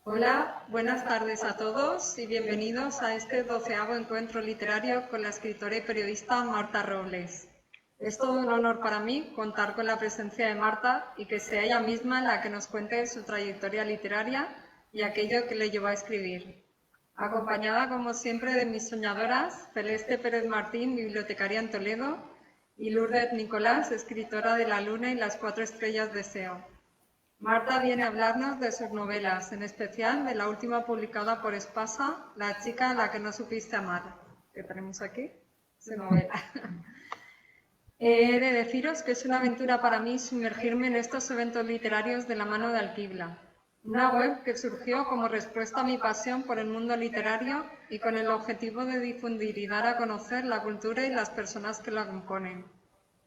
Hola, buenas tardes a todos y bienvenidos a este 12º encuentro literario con la escritora y periodista Marta Robles. Es todo un honor para mí contar con la presencia de Marta y que sea ella misma la que nos cuente su trayectoria literaria y aquello que le llevó a escribir. Acompañada, como siempre, de mis soñadoras, Celeste Pérez Martín, bibliotecaria en Toledo, y Lourdes Nicolás, escritora de La Luna y las 4 estrellas de SEO. Marta viene a hablarnos de sus novelas, en especial de la última publicada por Espasa, La chica a la que no supiste amar, que tenemos aquí, su novela. He de deciros que es una aventura para mí sumergirme en estos eventos literarios de la mano de Alquibla, una web que surgió como respuesta a mi pasión por el mundo literario y con el objetivo de difundir y dar a conocer la cultura y las personas que la componen.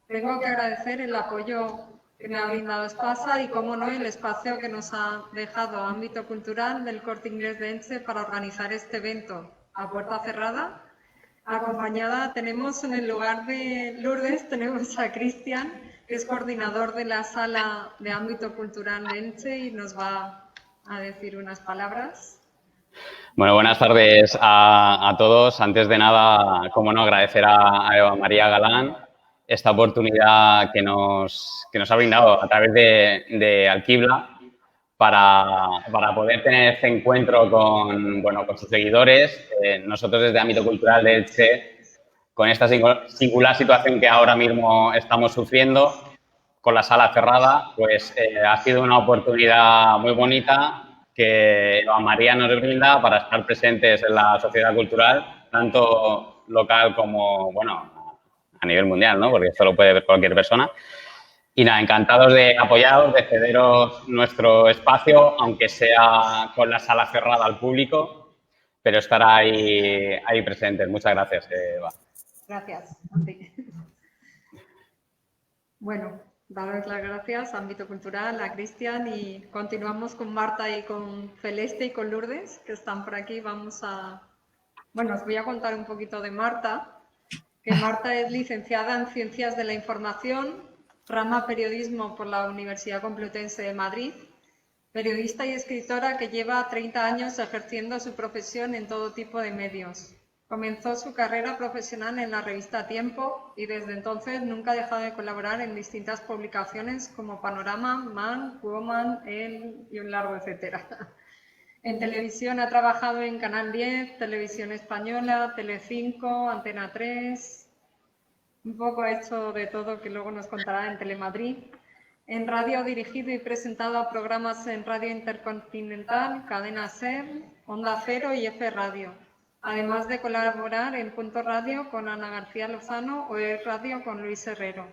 Tengo que agradecer el apoyo que me ha brindado Espasa y, como no, el espacio que nos ha dejado Ámbito Cultural del Corte Inglés de Elche para organizar este evento a puerta cerrada. Acompañada tenemos en el lugar de Lourdes, tenemos a Cristian, que es coordinador de la sala de Ámbito Cultural de Elche y nos va a decir unas palabras. Bueno, buenas tardes a todos. Antes de nada, como no, agradecer a Eva María Galán esta oportunidad que nos ha brindado a través de Alquibla para poder tener este encuentro con sus seguidores. Nosotros desde Ámbito Cultural de Elche, con esta singular situación que ahora mismo estamos sufriendo, con la sala cerrada, pues ha sido una oportunidad muy bonita que Eva María nos brinda para estar presentes en la sociedad cultural, tanto local como, bueno, a nivel mundial, ¿no? Porque esto lo puede ver cualquier persona. Y nada, encantados de apoyaros, de cederos nuestro espacio, aunque sea con la sala cerrada al público, pero estar ahí presentes. Muchas gracias, Eva. Gracias. Sí. Bueno, daros las gracias a Ámbito Cultural, a Cristian, y continuamos con Marta y con Celeste y con Lourdes, que están por aquí. Bueno, os voy a contar un poquito de Marta, que Marta es licenciada en Ciencias de la Información, rama Periodismo por la Universidad Complutense de Madrid, periodista y escritora que lleva 30 años ejerciendo su profesión en todo tipo de medios. Comenzó su carrera profesional en la revista Tiempo y desde entonces nunca ha dejado de colaborar en distintas publicaciones como Panorama, Man, Woman, El y un largo etcétera. En televisión ha trabajado en Canal 10, Televisión Española, Telecinco, Antena 3, un poco ha hecho de todo que luego nos contará en Telemadrid. En radio ha dirigido y presentado programas en Radio Intercontinental, Cadena SER, Onda Cero y F Radio, además de colaborar en Punto Radio con Ana García Lozano o E Radio con Luis Herrero.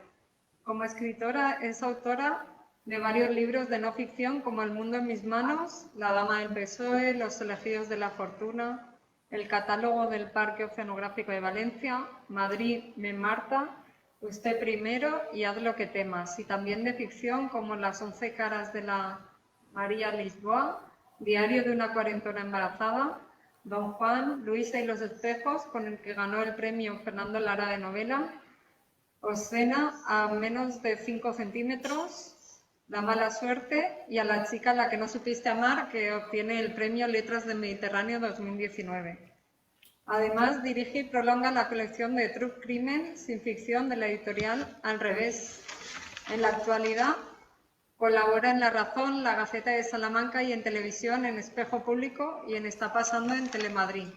Como escritora es autora de varios libros de no ficción como El mundo en mis manos, La dama del PSOE, Los elegidos de la fortuna, El catálogo del Parque Oceanográfico de Valencia, Madrid, me Marta, Usted primero y Haz lo que temas, y también de ficción como Las 11 caras de la María Lisboa, Diario de una cuarentona embarazada, Don Juan, Luisa y los espejos, con el que ganó el premio Fernando Lara de novela, Oscena a menos de 5 centímetros, La mala suerte y A la chica a la que no supiste amar, que obtiene el premio Letras del Mediterráneo 2019. Además, dirige y prolonga la colección de True Crimen sin ficción de la editorial Al Revés. En la actualidad, colabora en La Razón, La Gaceta de Salamanca y en televisión en Espejo Público y en Está pasando en Telemadrid.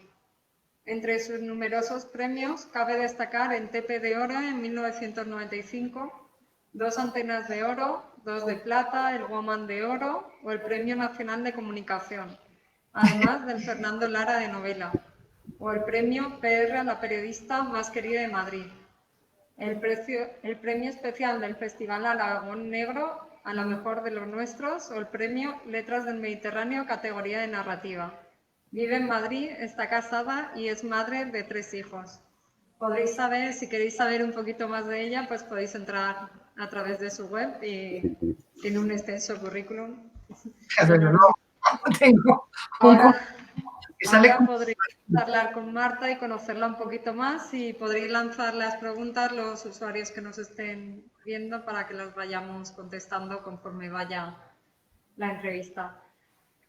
Entre sus numerosos premios, cabe destacar el TP de Oro en 1995, 2 Antenas de Oro, 2 de Plata, el Woman de Oro o el Premio Nacional de Comunicación, además del Fernando Lara de novela, o el Premio PR a la periodista más querida de Madrid. El Premio Especial del Festival Aragón Negro a la mejor de los nuestros o el Premio Letras del Mediterráneo categoría de narrativa. Vive en Madrid, está casada y es madre de 3 hijos. Podréis saber, si queréis saber un poquito más de ella, pues podéis entrar a través de su web y tiene un extenso currículum. Pero no tengo Ahora podréis hablar con Marta y conocerla un poquito más y podréis lanzar las preguntas los usuarios que nos estén viendo para que las vayamos contestando conforme vaya la entrevista.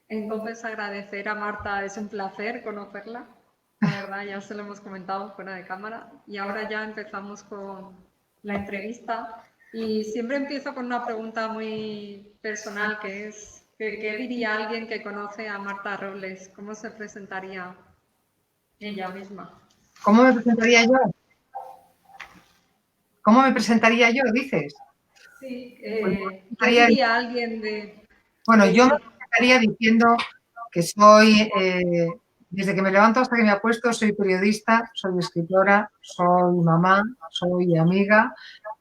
Entonces, agradecer a Marta, es un placer conocerla. La verdad, ya se lo hemos comentado fuera de cámara. Y ahora ya empezamos con la entrevista. Y siempre empiezo con una pregunta muy personal, que es, ¿qué diría alguien que conoce a Marta Robles? ¿Cómo se presentaría ella misma? ¿Cómo me presentaría yo? ¿Cómo me presentaría yo, dices? Sí, Pues, ¿qué diría alguien de...? Bueno, yo me presentaría diciendo que soy, desde que me levanto hasta que me acuesto, soy periodista, soy escritora, soy mamá, soy amiga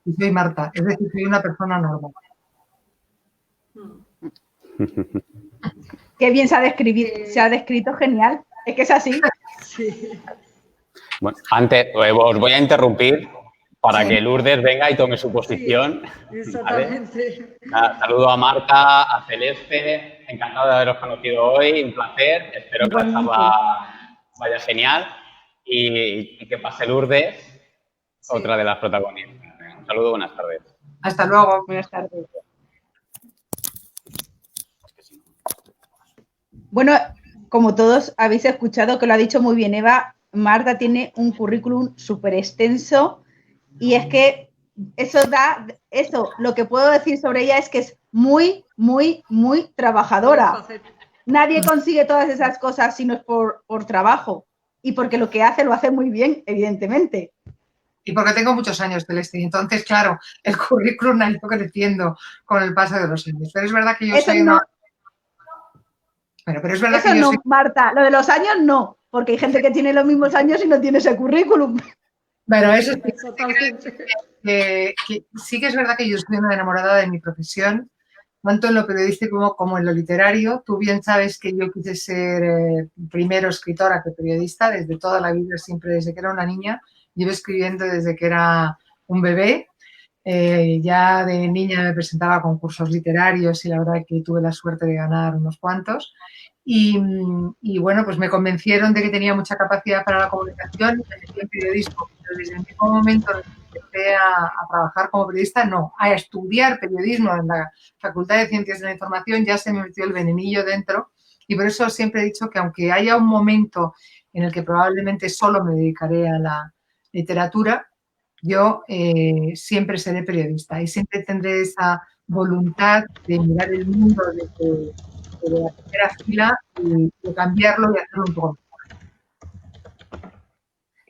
y soy Marta. Es decir, soy una persona normal. Qué bien se ha descrito, genial. Es que es así. Sí. Bueno, antes os voy a interrumpir para Sí. que Lourdes venga y tome su posición. Sí, exactamente. ¿Vale? Saludo a Marta, a Celeste, encantado de haberos conocido hoy, un placer, espero que la charla vaya genial y que pase Lourdes, otra de las protagonistas. Un saludo, buenas tardes. Hasta luego. Buenas tardes. Bueno, como todos habéis escuchado, que lo ha dicho muy bien Eva, Marta tiene un currículum súper extenso y es que lo que puedo decir sobre ella es que es muy, muy, muy trabajadora. Nadie consigue todas esas cosas si no es por trabajo y porque lo que hace lo hace muy bien, evidentemente. Y porque tengo muchos años, Celeste, y entonces, claro, el currículum ha ido creciendo con el paso de los años. Pero es verdad que yo soy una... Bueno, pero es verdad que yo soy... Marta, lo de los años no, porque hay gente que tiene los mismos años y no tiene ese currículum. Bueno, eso sí, que sí que es verdad que yo soy una enamorada de mi profesión, tanto en lo periodístico como en lo literario. Tú bien sabes que yo quise ser primero escritora que periodista, desde toda la vida, siempre desde que era una niña. Llevo escribiendo desde que era un bebé. Ya de niña me presentaba a concursos literarios y la verdad que tuve la suerte de ganar unos cuantos. Y bueno, pues me convencieron de que tenía mucha capacidad para la comunicación y me metí en periodismo. Pero desde el mismo momento en el que empecé a trabajar como periodista, no, a estudiar periodismo en la Facultad de Ciencias de la Información, ya se me metió el venenillo dentro. Y por eso siempre he dicho que aunque haya un momento en el que probablemente solo me dedicaré a la literatura, yo siempre seré periodista y siempre tendré esa voluntad de mirar el mundo desde la primera fila y de cambiarlo y hacerlo un poco mejor.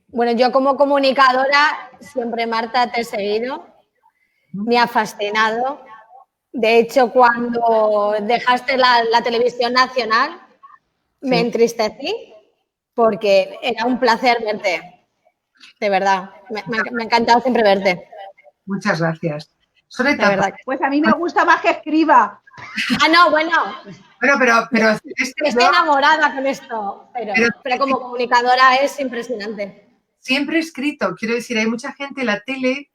Bueno, yo como comunicadora siempre, Marta, te he seguido, me ha fascinado. De hecho, cuando dejaste la televisión nacional, me entristecí porque era un placer verte. De verdad, me ha encantado siempre verte. Muchas gracias. Son etapas. De verdad. Pues a mí me gusta más que escriba. Ah, no, bueno. Pero estoy enamorada con esto, pero como comunicadora es impresionante. Siempre he escrito, quiero decir, hay mucha gente, la tele,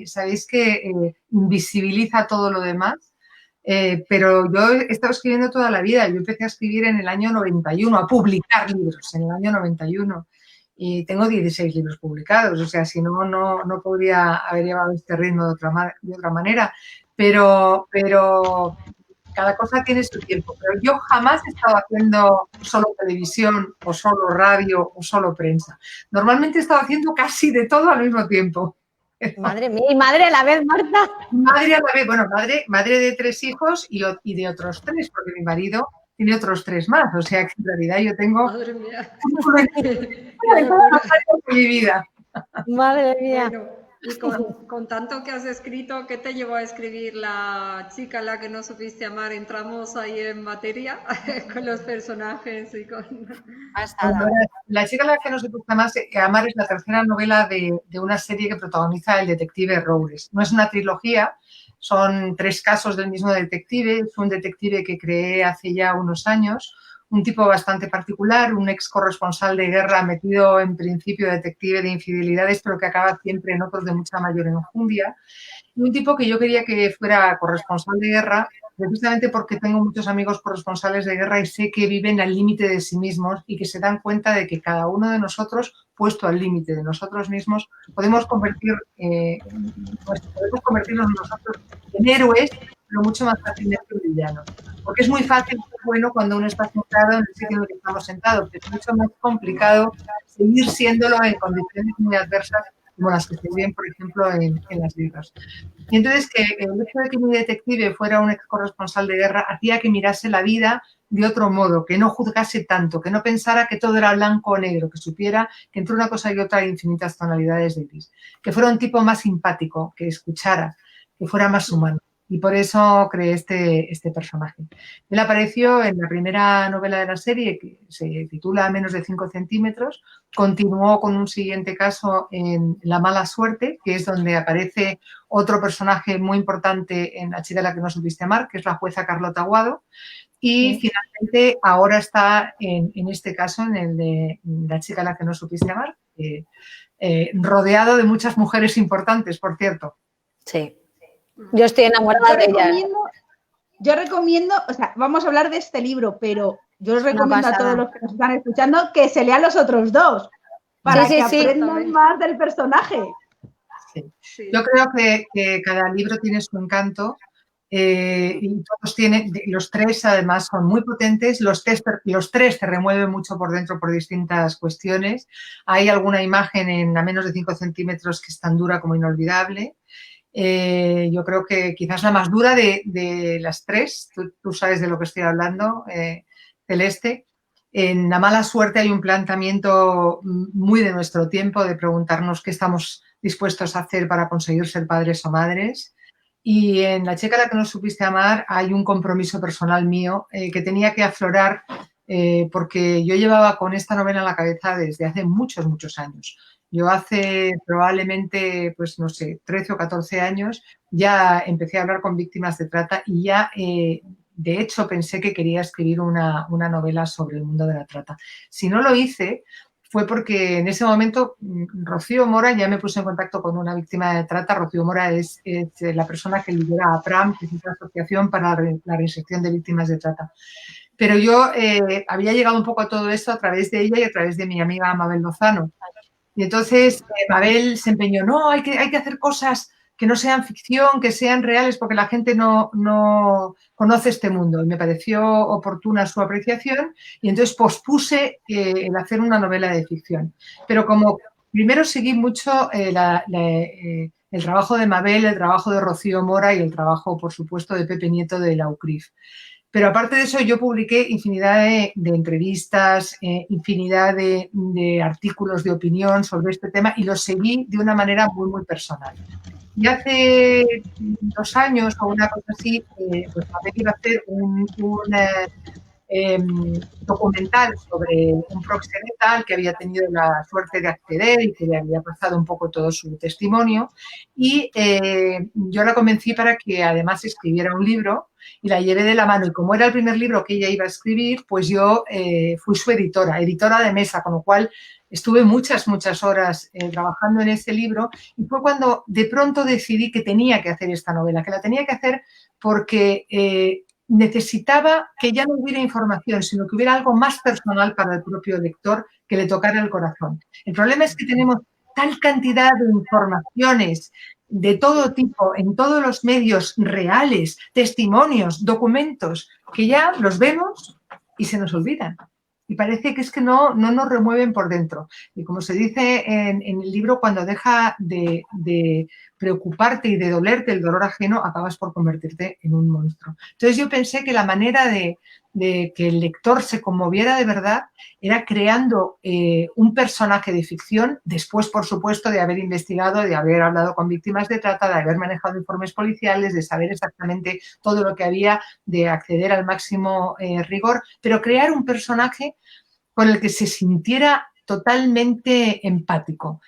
sabéis que invisibiliza todo lo demás, pero yo he estado escribiendo toda la vida. Yo empecé a escribir en el año 91, a publicar libros en el año 91. Y tengo 16 libros publicados, o sea, si no, no podría haber llevado este ritmo de otra manera, pero cada cosa tiene su tiempo. Pero yo jamás he estado haciendo solo televisión o solo radio o solo prensa. Normalmente he estado haciendo casi de todo al mismo tiempo. Madre mía, y madre a la vez, Marta. Madre a la vez, bueno, madre de 3 hijos y de otros 3, porque mi marido tiene otros 3 más, o sea que en realidad yo tengo... Madre mía. mi vida. Madre mía. Bueno, y con tanto que has escrito, ¿qué te llevó a escribir La chica a la que no supiste amar? Entramos ahí en materia con los personajes y con... La chica a la que no supiste amar es la tercera novela de una serie que protagoniza el detective Roures. No es una trilogía, son 3 casos del mismo detective. Es un detective que creé hace ya unos años, un tipo bastante particular, un ex corresponsal de guerra metido en principio detective de infidelidades, pero que acaba siempre en otros de mucha mayor enjundia. Y un tipo que yo quería que fuera corresponsal de guerra, precisamente porque tengo muchos amigos corresponsales de guerra y sé que viven al límite de sí mismos y que se dan cuenta de que cada uno de nosotros, puesto al límite de nosotros mismos, podemos convertirnos nosotros en héroes, pero mucho más fácilmente en villanos. Porque es muy fácil ser bueno cuando uno está sentado en el sitio en el que estamos sentados, pero es mucho más complicado seguir siéndolo en condiciones muy adversas como las que se viven, por ejemplo, en las guerras. Y entonces que el hecho de que mi detective fuera un ex corresponsal de guerra hacía que mirase la vida de otro modo, que no juzgase tanto, que no pensara que todo era blanco o negro, que supiera que entre una cosa y otra hay infinitas tonalidades de gris, que fuera un tipo más simpático, que escuchara, que fuera más humano. Y por eso creé este personaje. Él apareció en la primera novela de la serie, que se titula Menos de 5 centímetros. Continuó con un siguiente caso en La mala suerte, que es donde aparece otro personaje muy importante en La chica a la que no supiste amar, que es la jueza Carlota Aguado. Y finalmente ahora está en este caso, en el de La chica a la que no supiste amar, rodeado de muchas mujeres importantes, por cierto. Sí. Yo estoy enamorada de ella. Yo recomiendo, o sea, vamos a hablar de este libro, pero yo os recomiendo a todos los que nos están escuchando que se lean los otros dos para que aprendan más del personaje. Sí. Yo creo que cada libro tiene su encanto y todos tienen, los tres además son muy potentes, los tres te remueven mucho por dentro por distintas cuestiones. Hay alguna imagen en A menos de 5 centímetros que es tan dura como inolvidable. Yo creo que quizás la más dura de las tres, tú sabes de lo que estoy hablando, Celeste. En La mala suerte hay un planteamiento muy de nuestro tiempo de preguntarnos qué estamos dispuestos a hacer para conseguir ser padres o madres. Y en La chica a la que no supiste amar hay un compromiso personal mío que tenía que aflorar porque yo llevaba con esta novela en la cabeza desde hace muchos, muchos años. Yo hace probablemente, pues no sé, 13 o 14 años ya empecé a hablar con víctimas de trata y ya, de hecho, pensé que quería escribir una novela sobre el mundo de la trata. Si no lo hice, fue porque en ese momento Rocío Mora, ya me puse en contacto con una víctima de trata. Rocío Mora es la persona que lidera APRAM, que es la Asociación para la Reinserción de Víctimas de Trata. Pero yo había llegado un poco a todo esto a través de ella y a través de mi amiga Mabel Lozano. Y entonces Mabel se empeñó, no, hay que hacer cosas que no sean ficción, que sean reales, porque la gente no conoce este mundo. Y me pareció oportuna su apreciación y entonces pospuse el hacer una novela de ficción. Pero como primero seguí mucho el trabajo de Mabel, el trabajo de Rocío Mora y el trabajo, por supuesto, de Pepe Nieto de la UCRIF. Pero aparte de eso, yo publiqué infinidad de entrevistas, infinidad de artículos de opinión sobre este tema y los seguí de una manera muy, muy personal. Y hace 2 años o una cosa así, pues Mabel iba a hacer un documental sobre un proxeneta al que había tenido la suerte de acceder y que le había pasado un poco todo su testimonio. Y yo la convencí para que además escribiera un libro y la llevé de la mano. Y como era el primer libro que ella iba a escribir, pues yo fui su editora de mesa, con lo cual estuve muchas, muchas horas trabajando en ese libro y fue cuando de pronto decidí que tenía que hacer esta novela, que la tenía que hacer porque necesitaba que ya no hubiera información, sino que hubiera algo más personal para el propio lector que le tocara el corazón. El problema es que tenemos tal cantidad de informaciones de todo tipo, en todos los medios reales, testimonios, documentos, que ya los vemos y se nos olvidan. Y parece que es que no nos remueven por dentro. Y como se dice en el libro, cuando deja de preocuparte y de dolerte el dolor ajeno, acabas por convertirte en un monstruo. Entonces yo pensé que la manera de que el lector se conmoviera de verdad era creando un personaje de ficción, después, por supuesto, de haber investigado, de haber hablado con víctimas de trata, de haber manejado informes policiales, de saber exactamente todo lo que había, de acceder al máximo rigor, pero crear un personaje con el que se sintiera totalmente empático,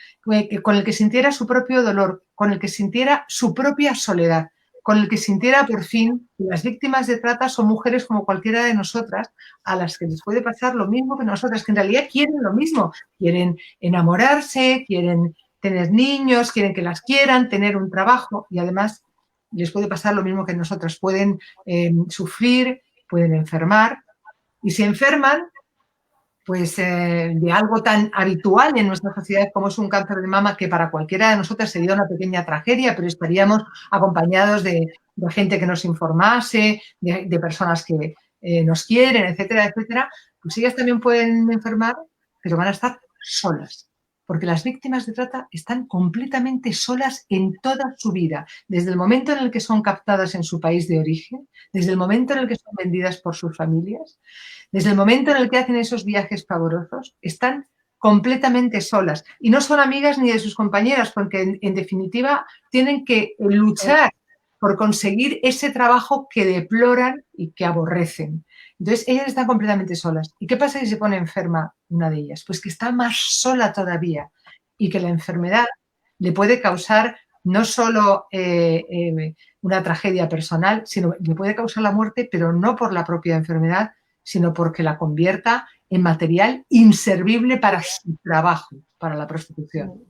con el que sintiera su propio dolor, con el que sintiera su propia soledad, con el que sintiera por fin que las víctimas de trata son mujeres como cualquiera de nosotras, a las que les puede pasar lo mismo que nosotras, que en realidad quieren lo mismo, quieren enamorarse, quieren tener niños, quieren que las quieran, tener un trabajo y además les puede pasar lo mismo que nosotras, pueden sufrir, pueden enfermar y si enferman, pues de algo tan habitual en nuestra sociedad como es un cáncer de mama, que para cualquiera de nosotras sería una pequeña tragedia, pero estaríamos acompañados de gente que nos informase, de personas que nos quieren, etcétera, etcétera, pues ellas también pueden enfermar, pero van a estar solas. Porque las víctimas de trata están completamente solas en toda su vida, desde el momento en el que son captadas en su país de origen, desde el momento en el que son vendidas por sus familias, desde el momento en el que hacen esos viajes pavorosos, están completamente solas. Y no son amigas ni de sus compañeras, porque en definitiva tienen que luchar por conseguir ese trabajo que deploran y que aborrecen. Entonces, ellas están completamente solas. ¿Y qué pasa si se pone enferma una de ellas? Pues que está más sola todavía y que la enfermedad le puede causar no solo una tragedia personal, sino le puede causar la muerte, pero no por la propia enfermedad, sino porque la convierta en material inservible para su trabajo, para la prostitución.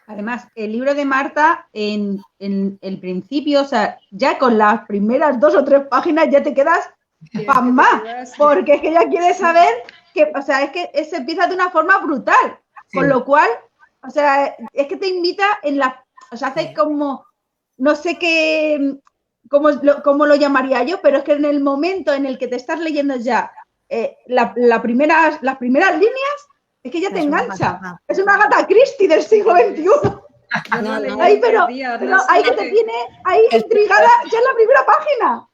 Además, el libro de Marta, en el principio, o sea, ya con las primeras 2 o 3 páginas ya te quedas pasmá, porque es que ella quiere saber que, o sea, es que se empieza de una forma brutal, Sí. con lo cual, o sea, es que te invita o sea, hace como, no sé qué, cómo lo llamaría yo, pero es que en el momento en el que te estás leyendo ya las primeras líneas, es que ya te engancha. Es una Agatha Christie del siglo XXI. Ahí, pero ahí que te tiene ahí intrigada ya en la primera página.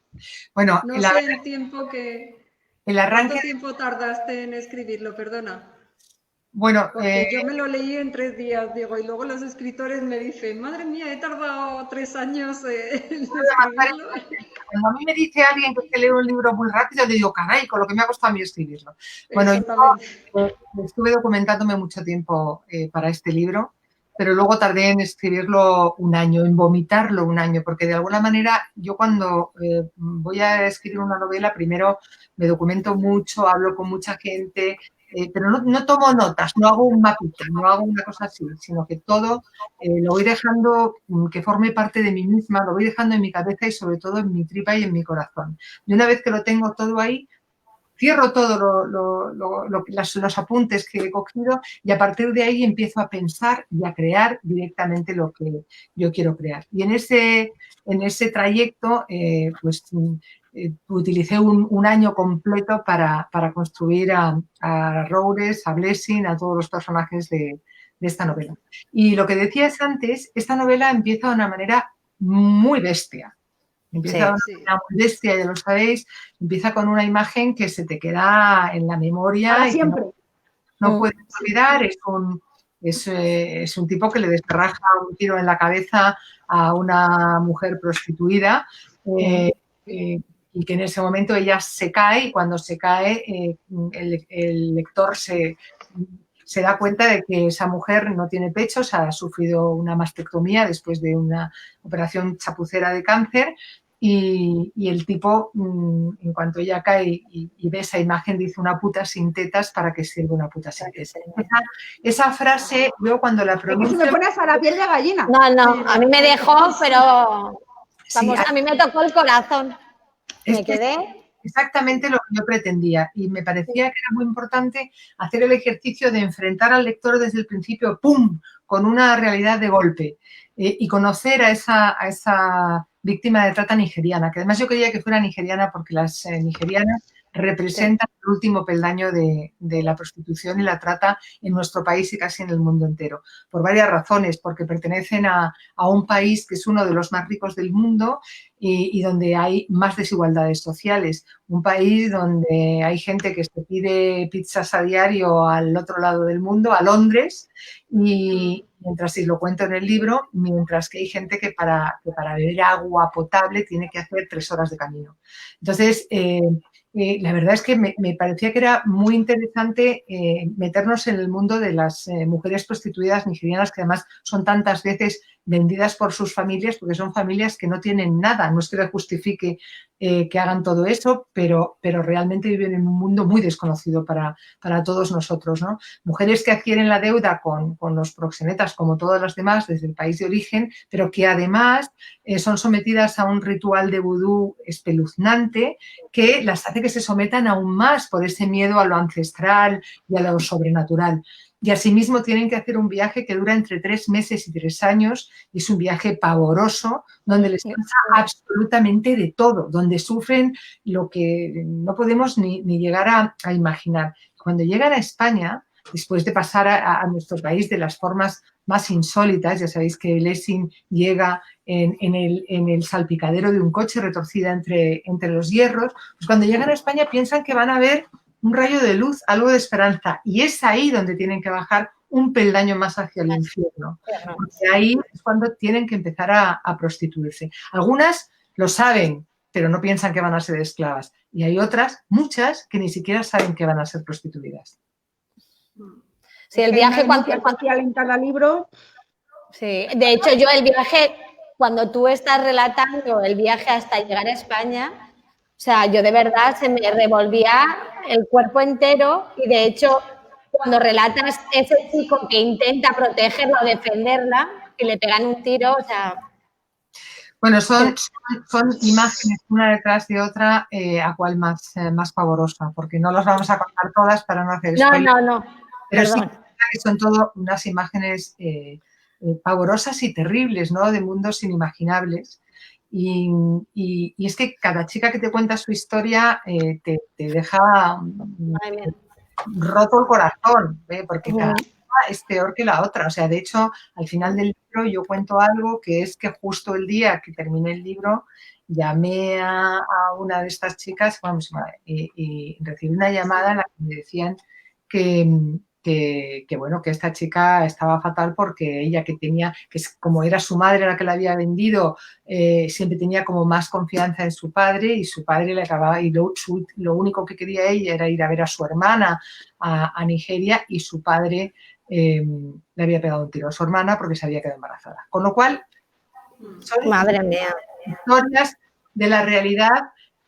Bueno, no sé el tiempo el arranque. ¿Cuánto tiempo tardaste en escribirlo? Perdona. Bueno, porque yo me lo leí en 3 días, Diego, y luego los escritores me dicen, madre mía, he tardado 3 años en escribirlo. Cuando a mí me dice alguien que lee un libro muy rápido, le digo, caray, con lo que me ha costado a mí escribirlo. Bueno, yo estuve documentándome mucho tiempo para este libro, pero luego tardé en escribirlo un año, en vomitarlo un año, porque de alguna manera yo cuando voy a escribir una novela, primero me documento mucho, hablo con mucha gente, pero no tomo notas, no hago un mapita, no hago una cosa así, sino que todo lo voy dejando que forme parte de mí misma, lo voy dejando en mi cabeza y sobre todo en mi tripa y en mi corazón. Y una vez que lo tengo todo ahí, cierro todo los apuntes que he cogido y a partir de ahí empiezo a pensar y a crear directamente lo que yo quiero crear. Y en ese trayecto, pues utilicé un año completo para construir a Roures, a Blessing, a todos los personajes de esta novela. Y lo que decías antes, esta novela empieza de una manera muy bestia. Empieza de una manera muy bestia, ya lo sabéis, empieza con una imagen que se te queda en la memoria para y siempre. No puedes olvidar. Es un tipo que le desarraja un tiro en la cabeza a una mujer prostituida y que en ese momento ella se cae y cuando se cae el lector se da cuenta de que esa mujer no tiene pechos, ha sufrido una mastectomía después de una operación chapucera de cáncer y el tipo, en cuanto ella cae y ve esa imagen, dice una puta sin tetas, ¿para qué sirve una puta sin tetas? Esa frase, yo cuando la pronuncio... Me pones a la piel de gallina. No, a mí me dejó, pero vamos, a mí me tocó el corazón. Me quedé... Exactamente lo que yo pretendía y me parecía que era muy importante hacer el ejercicio de enfrentar al lector desde el principio, ¡pum!, con una realidad de golpe y conocer a esa víctima de trata nigeriana, que además yo quería que fuera nigeriana porque las nigerianas representan el último peldaño de la prostitución y la trata en nuestro país y casi en el mundo entero, por varias razones, porque pertenecen a un país que es uno de los más ricos del mundo y donde hay más desigualdades sociales, un país donde hay gente que se pide pizzas a diario al otro lado del mundo, a Londres, y mientras, y lo cuento en el libro, mientras que hay gente que para beber agua potable tiene que hacer 3 horas de camino. Entonces, la verdad es que me parecía que era muy interesante meternos en el mundo de las mujeres prostituidas nigerianas, que además son tantas veces vendidas por sus familias, porque son familias que no tienen nada. No es que les justifique que hagan todo eso, pero realmente viven en un mundo muy desconocido para todos nosotros, ¿no? Mujeres que adquieren la deuda con los proxenetas, como todas las demás, desde el país de origen, pero que además son sometidas a un ritual de vudú espeluznante que las hace que se sometan aún más por ese miedo a lo ancestral y a lo sobrenatural. y asimismo tienen que hacer un viaje que dura entre 3 meses y 3 años, y es un viaje pavoroso, donde les pasa absolutamente de todo, donde sufren lo que no podemos ni llegar a imaginar. Cuando llegan a España, después de pasar a nuestro país de las formas más insólitas, ya sabéis que Lessing llega en el salpicadero de un coche retorcida entre los hierros, pues cuando llegan a España piensan que van a ver un rayo de luz, algo de esperanza, y es ahí donde tienen que bajar un peldaño más hacia el infierno, porque ahí es cuando tienen que empezar a prostituirse. Algunas lo saben, pero no piensan que van a ser esclavas, y hay otras, muchas, que ni siquiera saben que van a ser prostituidas. Sí, el viaje en cada libro. Sí, de hecho yo el viaje, cuando tú estás relatando el viaje hasta llegar a España, o sea, yo de verdad se me revolvía el cuerpo entero y de hecho cuando relatas ese chico que intenta protegerla o defenderla y le pegan un tiro, o sea... Bueno, son imágenes una detrás de otra, a cuál más pavorosa, porque no las vamos a contar todas para no hacer spoiler. No, pero perdón. Sí, son todo unas imágenes pavorosas y terribles, ¿no? De mundos inimaginables. Y es que cada chica que te cuenta su historia te deja roto el corazón, ¿eh? Porque cada una es peor que la otra. O sea, de hecho, al final del libro yo cuento algo que es que justo el día que terminé el libro llamé a una de estas chicas, vamos, y recibí una llamada en la que me decían que bueno, que esta chica estaba fatal porque ella que tenía, que como era su madre la que la había vendido, siempre tenía como más confianza en su padre, y su padre le acababa, y lo único que quería ella era ir a ver a su hermana a Nigeria, y su padre le había pegado un tiro a su hermana porque se había quedado embarazada. Con lo cual, son Madre mía, historias de la realidad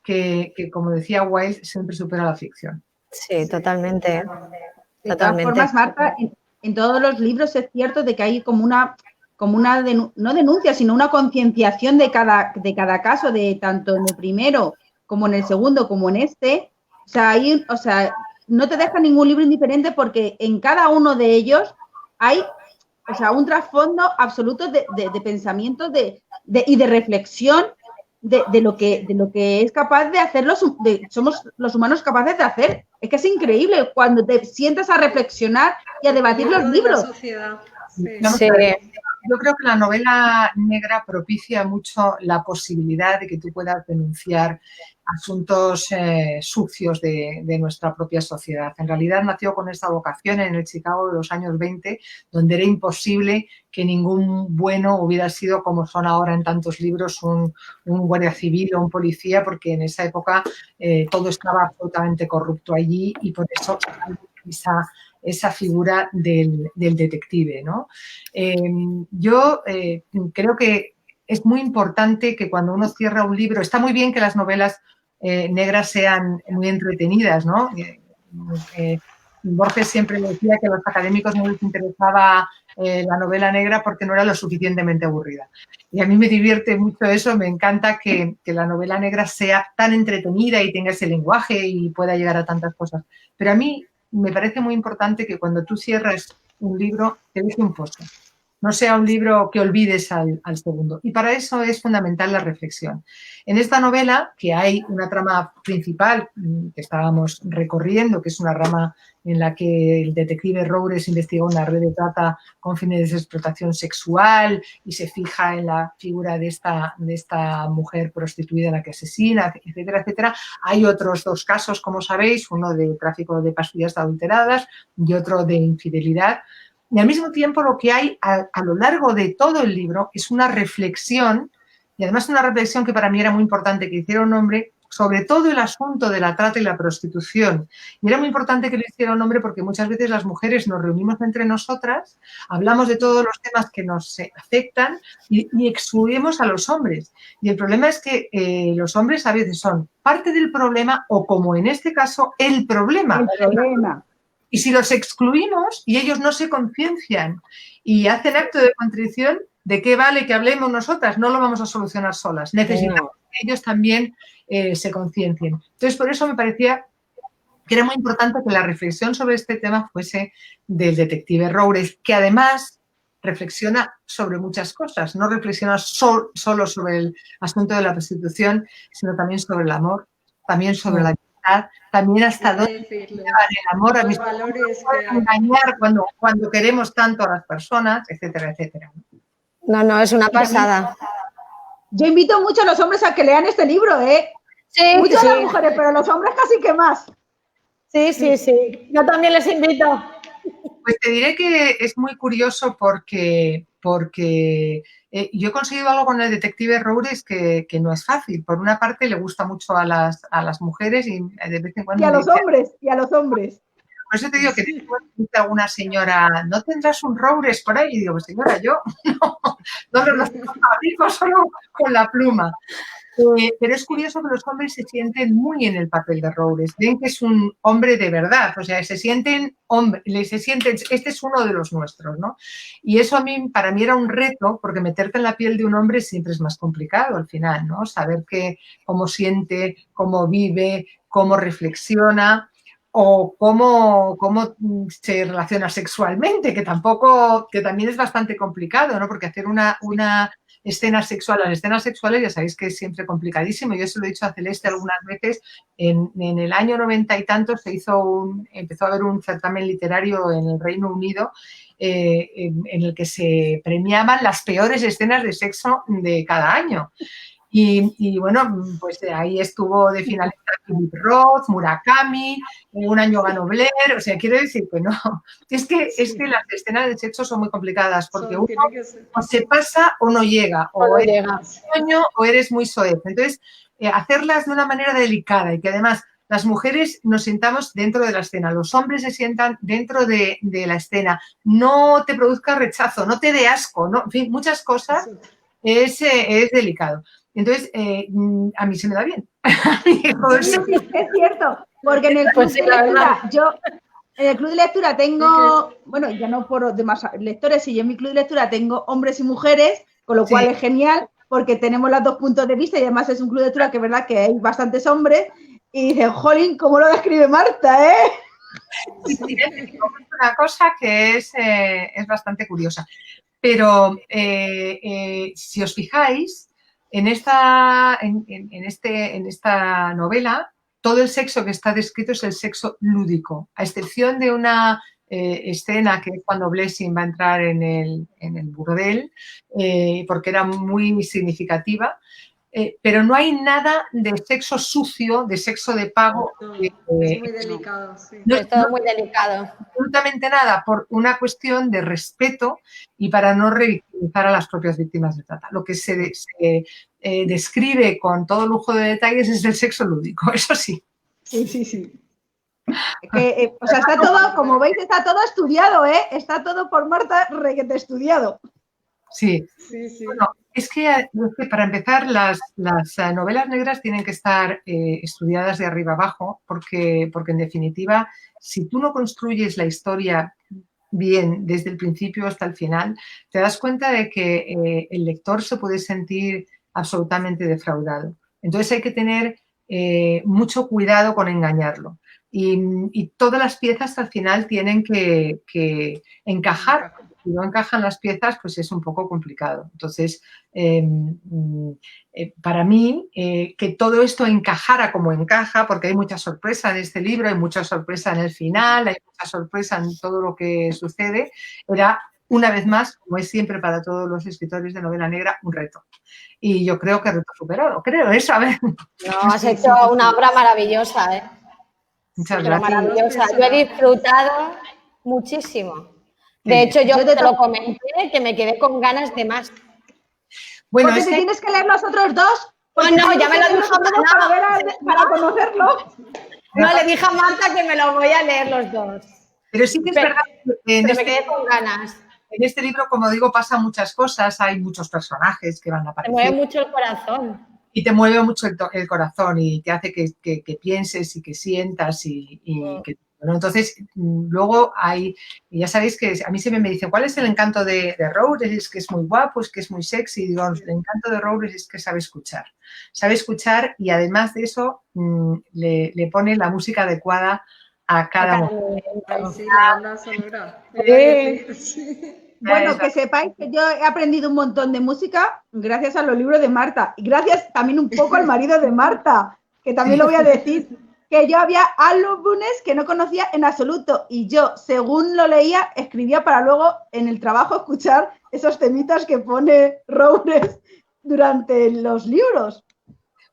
que, como decía Wilde, siempre supera la ficción. sí, totalmente. De todas formas, Marta, en todos los libros es cierto de que hay como una no denuncia, sino una concienciación de cada caso, de tanto en el primero como en el segundo como en este. O sea, no te deja ningún libro indiferente porque en cada uno de ellos hay, o sea, un trasfondo absoluto de pensamiento y de reflexión de lo que es capaz de hacer somos los humanos capaces de hacer. Es que es increíble cuando te sientas a reflexionar y a debatir los libros. Sí. Yo creo que la novela negra propicia mucho la posibilidad de que tú puedas denunciar asuntos sucios de nuestra propia sociedad. En realidad nació con esta vocación en el Chicago de los años 20, donde era imposible que ningún bueno hubiera sido, como son ahora en tantos libros, un guardia civil o un policía, porque en esa época todo estaba absolutamente corrupto allí, y por eso esa figura del detective, ¿no? Yo creo que es muy importante que cuando uno cierra un libro, está muy bien que las novelas negras sean muy entretenidas, ¿no? Borges siempre decía que a los académicos no les interesaba la novela negra porque no era lo suficientemente aburrida. Y a mí me divierte mucho eso, me encanta que la novela negra sea tan entretenida y tenga ese lenguaje y pueda llegar a tantas cosas. Pero a mí me parece muy importante que cuando tú cierras un libro te deje un pozo. No sea un libro que olvides al segundo. Y para eso es fundamental la reflexión. En esta novela, que hay una trama principal que estábamos recorriendo, que es una rama en la que el detective Roures investiga una red de trata con fines de explotación sexual y se fija en la figura de esta mujer prostituida a la que asesina, etcétera, etcétera. Hay otros 2 casos, como sabéis, uno de tráfico de pastillas adulteradas y otro de infidelidad. Y al mismo tiempo lo que hay a lo largo de todo el libro es una reflexión, y además una reflexión que para mí era muy importante que hiciera un hombre, sobre todo el asunto de la trata y la prostitución. Y era muy importante que lo hiciera un hombre porque muchas veces las mujeres nos reunimos entre nosotras, hablamos de todos los temas que nos afectan y excluimos a los hombres. Y el problema es que los hombres a veces son parte del problema o, como en este caso, el problema. Y si los excluimos y ellos no se conciencian y hacen acto de contrición, ¿de qué vale que hablemos nosotras? No lo vamos a solucionar solas. Necesitamos que ellos también se conciencien. Entonces, por eso me parecía que era muy importante que la reflexión sobre este tema fuese del detective Roures, que además reflexiona sobre muchas cosas, no reflexiona solo sobre el asunto de la prostitución, sino también sobre el amor, también sobre la amistad, también hasta dónde Decirlo. el amor, Los amistad, valores que hay. engañar cuando queremos tanto a las personas, etcétera, etcétera. No, es una pasada. Yo invito mucho a los hombres a que lean este libro, ¿eh? Sí, Muchas sí. las mujeres, pero los hombres casi que más. Sí. Yo también les invito. Pues te diré que es muy curioso porque yo he conseguido algo con el detective Roures que no es fácil. Por una parte, le gusta mucho a las mujeres y de vez en cuando Y a me los dice, hombres, y a los hombres. por eso te digo que después dice alguna señora, ¿no tendrás un Roures por ahí? Y digo, pues señora, yo no los fabrico solo con la pluma. Pero es curioso que los hombres se sienten muy en el papel de Roures, ven que es un hombre de verdad, o sea, se sienten, este es uno de los nuestros, ¿no? Y eso para mí era un reto, porque meterte en la piel de un hombre siempre es más complicado al final, ¿no? Saber cómo siente, cómo vive, cómo reflexiona o cómo se relaciona sexualmente, que también es bastante complicado, ¿no? Porque hacer una escenas sexuales. Las escenas sexuales ya sabéis que es siempre complicadísimo. Yo se lo he dicho a Celeste algunas veces. En el año 90 y tantos empezó a haber un certamen literario en el Reino Unido en el que se premiaban las peores escenas de sexo de cada año. Y bueno, pues ahí estuvo de finalista Philip Roth, Murakami, un año ganó Blair, o sea, quiero decir que no, es que las escenas de sexo son muy complicadas porque uno o se pasa o no llega, o eres sueño o eres muy soez. Entonces, hacerlas de una manera delicada y que además las mujeres nos sentamos dentro de la escena, los hombres se sientan dentro de la escena, no te produzca rechazo, no te dé asco, ¿no? En fin, muchas cosas es delicado. Entonces, a mí se me da bien. Sí, es cierto, porque en el club de lectura, en el club de lectura tengo, bueno, ya no por demás lectores, y yo en mi club de lectura tengo hombres y mujeres, con lo cual es genial, porque tenemos los dos puntos de vista y además es un club de lectura que es verdad que hay bastantes hombres, y dicen, jolín, ¿cómo lo describe Marta, eh? Sí, es una cosa que es bastante curiosa. Pero si os fijáis, en esta novela, todo el sexo que está descrito es el sexo lúdico, a excepción de una escena que es cuando Blessing va a entrar en el burdel, porque era muy significativa, pero no hay nada de sexo sucio, de sexo de pago. Es muy delicado, sí. Es todo muy delicado. Absolutamente nada, por una cuestión de respeto y para no revictimizar a las propias víctimas de trata. Lo que se describe con todo lujo de detalles es el sexo lúdico, eso sí. Sí. O sea, está todo, como veis, está todo estudiado, ¿eh? Está todo por Marta requete estudiado. Sí. Bueno, es que para empezar, las novelas negras tienen que estar estudiadas de arriba abajo, porque en definitiva, si tú no construyes la historia bien desde el principio hasta el final, te das cuenta de que el lector se puede sentir absolutamente defraudado. Entonces hay que tener mucho cuidado con engañarlo. Y todas las piezas al final tienen que encajar. Si no encajan las piezas, pues es un poco complicado. Entonces, para mí, que todo esto encajara como encaja, porque hay mucha sorpresa en este libro, hay mucha sorpresa en el final, hay mucha sorpresa en todo lo que sucede, era, una vez más, como es siempre para todos los escritores de novela negra, un reto. Y yo creo que reto superado, creo eso, a ver. No, has hecho una obra maravillosa, ¿eh? Muchas gracias. Maravillosa. Yo he disfrutado muchísimo. De hecho, yo te lo comenté, que me quedé con ganas de más. Bueno, porque te tienes que leer los otros dos. No, ya me lo dijo para conocerlo. No, le dije a Marta que me lo voy a leer los dos. Pero sí que es verdad que me quedé con ganas. En este libro, como digo, pasan muchas cosas, hay muchos personajes que van a aparecer. Te mueve mucho el corazón. Y te mueve mucho el corazón y te hace que pienses y que sientas y que te ¿no? Entonces, luego hay, y ya sabéis que a mí siempre me dicen, ¿cuál es el encanto de Rowles? Es que es muy guapo, es que es muy sexy. Digo, el encanto de Rowles es que sabe escuchar. Sabe escuchar y además de eso le pone la música adecuada a cada momento. Ay, sí, la banda sonora. Sí. Bueno, que sepáis que yo he aprendido un montón de música gracias a los libros de Marta y gracias también un poco al marido de Marta, que también lo voy a decir, que yo había álbumes que no conocía en absoluto y yo, según lo leía, escribía para luego en el trabajo escuchar esos temitas que pone Rowles durante los libros.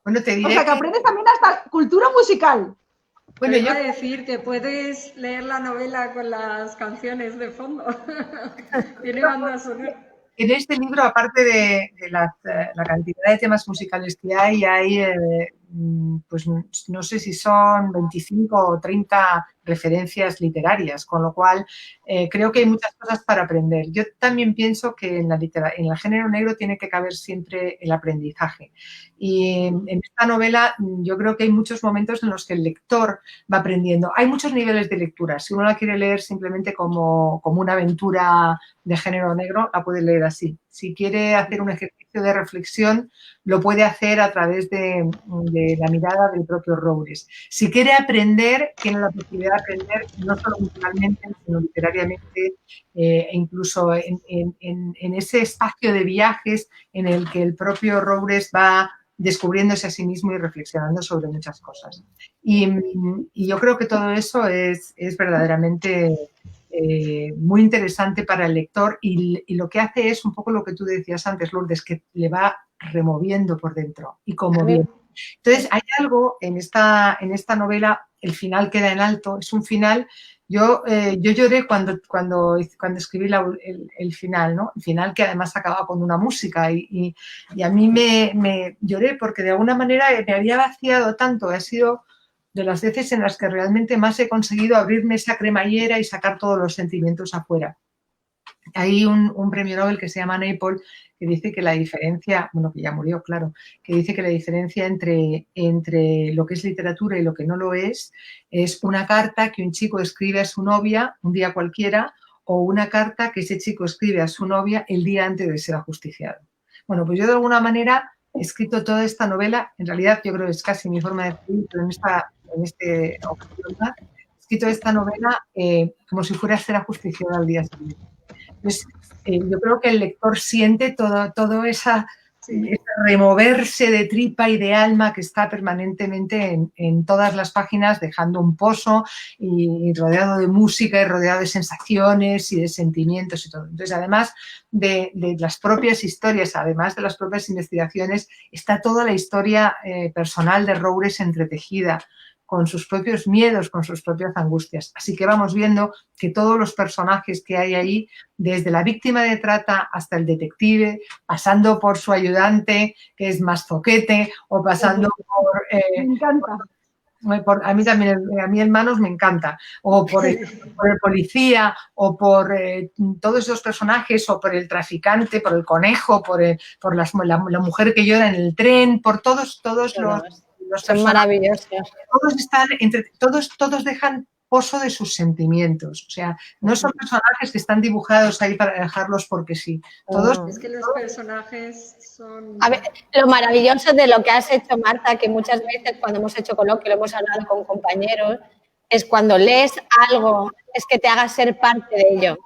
Bueno, te diré o sea, que aprendes también hasta cultura musical. Bueno, iba a decir que puedes leer la novela con las canciones de fondo. Tiene banda sonora. En este libro, aparte de la cantidad de temas musicales que hay pues no sé si son 25 o 30 referencias literarias, con lo cual creo que hay muchas cosas para aprender. Yo también pienso que en el género negro tiene que caber siempre el aprendizaje. Y en esta novela yo creo que hay muchos momentos en los que el lector va aprendiendo. Hay muchos niveles de lectura. Si uno la quiere leer simplemente como una aventura de género negro, la puede leer así. Si quiere hacer un ejercicio de reflexión, lo puede hacer a través de la mirada del propio Rowles. Si quiere aprender, tiene la posibilidad de aprender no solo musicalmente, sino literariamente, e incluso en ese espacio de viajes en el que el propio Rowles va descubriéndose a sí mismo y reflexionando sobre muchas cosas. Y yo creo que todo eso es verdaderamente muy interesante para el lector y lo que hace es un poco lo que tú decías antes, Lourdes, que le va removiendo por dentro y conmoviendo. Entonces, hay algo en esta novela, el final queda en alto, es un final. Yo lloré cuando escribí el final, ¿no? El final que además acaba con una música y a mí me lloré porque de alguna manera me había vaciado tanto, ha sido de las veces en las que realmente más he conseguido abrirme esa cremallera y sacar todos los sentimientos afuera. Hay un premio Nobel que se llama Naipaul que dice que la diferencia, bueno, que ya murió, claro, que dice que la diferencia entre lo que es literatura y lo que no lo es una carta que un chico escribe a su novia un día cualquiera o una carta que ese chico escribe a su novia el día antes de ser ajusticiado. Bueno, pues yo de alguna manera he escrito toda esta novela, en realidad yo creo que es casi mi forma de escribir, pero en este ocasión he escrito esta novela como si fuera a ser ajusticiada al día siguiente. Entonces, yo creo que el lector siente todo ese removerse de tripa y de alma que está permanentemente en todas las páginas, dejando un pozo y rodeado de música y rodeado de sensaciones y de sentimientos y todo. Entonces, además de las propias historias, además de las propias investigaciones, está toda la historia personal de Rowles entretejida, con sus propios miedos, con sus propias angustias. Así que vamos viendo que todos los personajes que hay ahí, desde la víctima de trata hasta el detective, pasando por su ayudante, que es más zoquete, o pasando por... me encanta. A mí también, a mí Hermanos me encanta, o por el policía, o por todos esos personajes, o por el traficante, por el conejo, por la mujer que llora en el tren, por todos los son maravillosos. Todos dejan pozo de sus sentimientos. O sea, no son personajes que están dibujados ahí para dejarlos porque sí. Es que los personajes son... A ver, lo maravilloso de lo que has hecho, Marta, que muchas veces cuando hemos hecho coloquio, lo hemos hablado con compañeros, es cuando lees algo, es que te hagas ser parte de ello.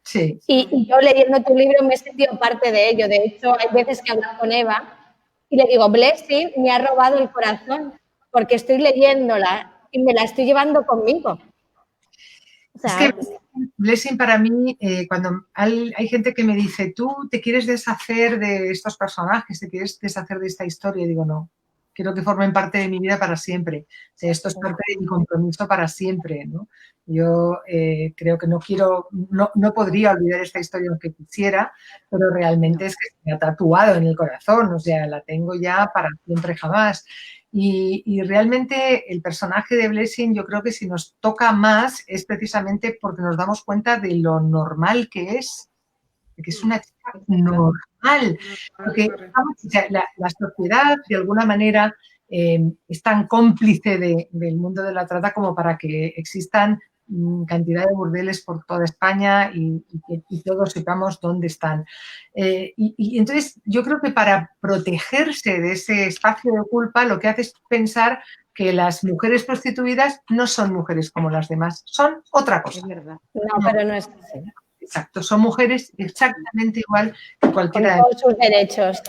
Sí. Y yo leyendo tu libro me he sentido parte de ello. De hecho, hay veces que hablo con Eva y le digo, Blessing me ha robado el corazón porque estoy leyéndola y me la estoy llevando conmigo. O sea, es que Blessing para mí, cuando hay gente que me dice, tú te quieres deshacer de estos personajes, te quieres deshacer de esta historia, y digo, no, quiero que formen parte de mi vida para siempre. O sea, esto es parte de mi compromiso para siempre, ¿no? Yo creo que no podría olvidar esta historia aunque quisiera, pero realmente es que se me ha tatuado en el corazón, o sea, la tengo ya para siempre jamás. Y realmente el personaje de Blessing, yo creo que si nos toca más es precisamente porque nos damos cuenta de lo normal que es una chica normal. Porque la sociedad, de alguna manera, es tan cómplice del mundo de la trata como para que existan cantidad de burdeles por toda España y todos sepamos dónde están. Y entonces yo creo que para protegerse de ese espacio de culpa lo que hace es pensar que las mujeres prostituidas no son mujeres como las demás, son otra cosa. Es verdad. No, pero no es así. Exacto, son mujeres exactamente igual que Con cualquiera de todos sus derechos.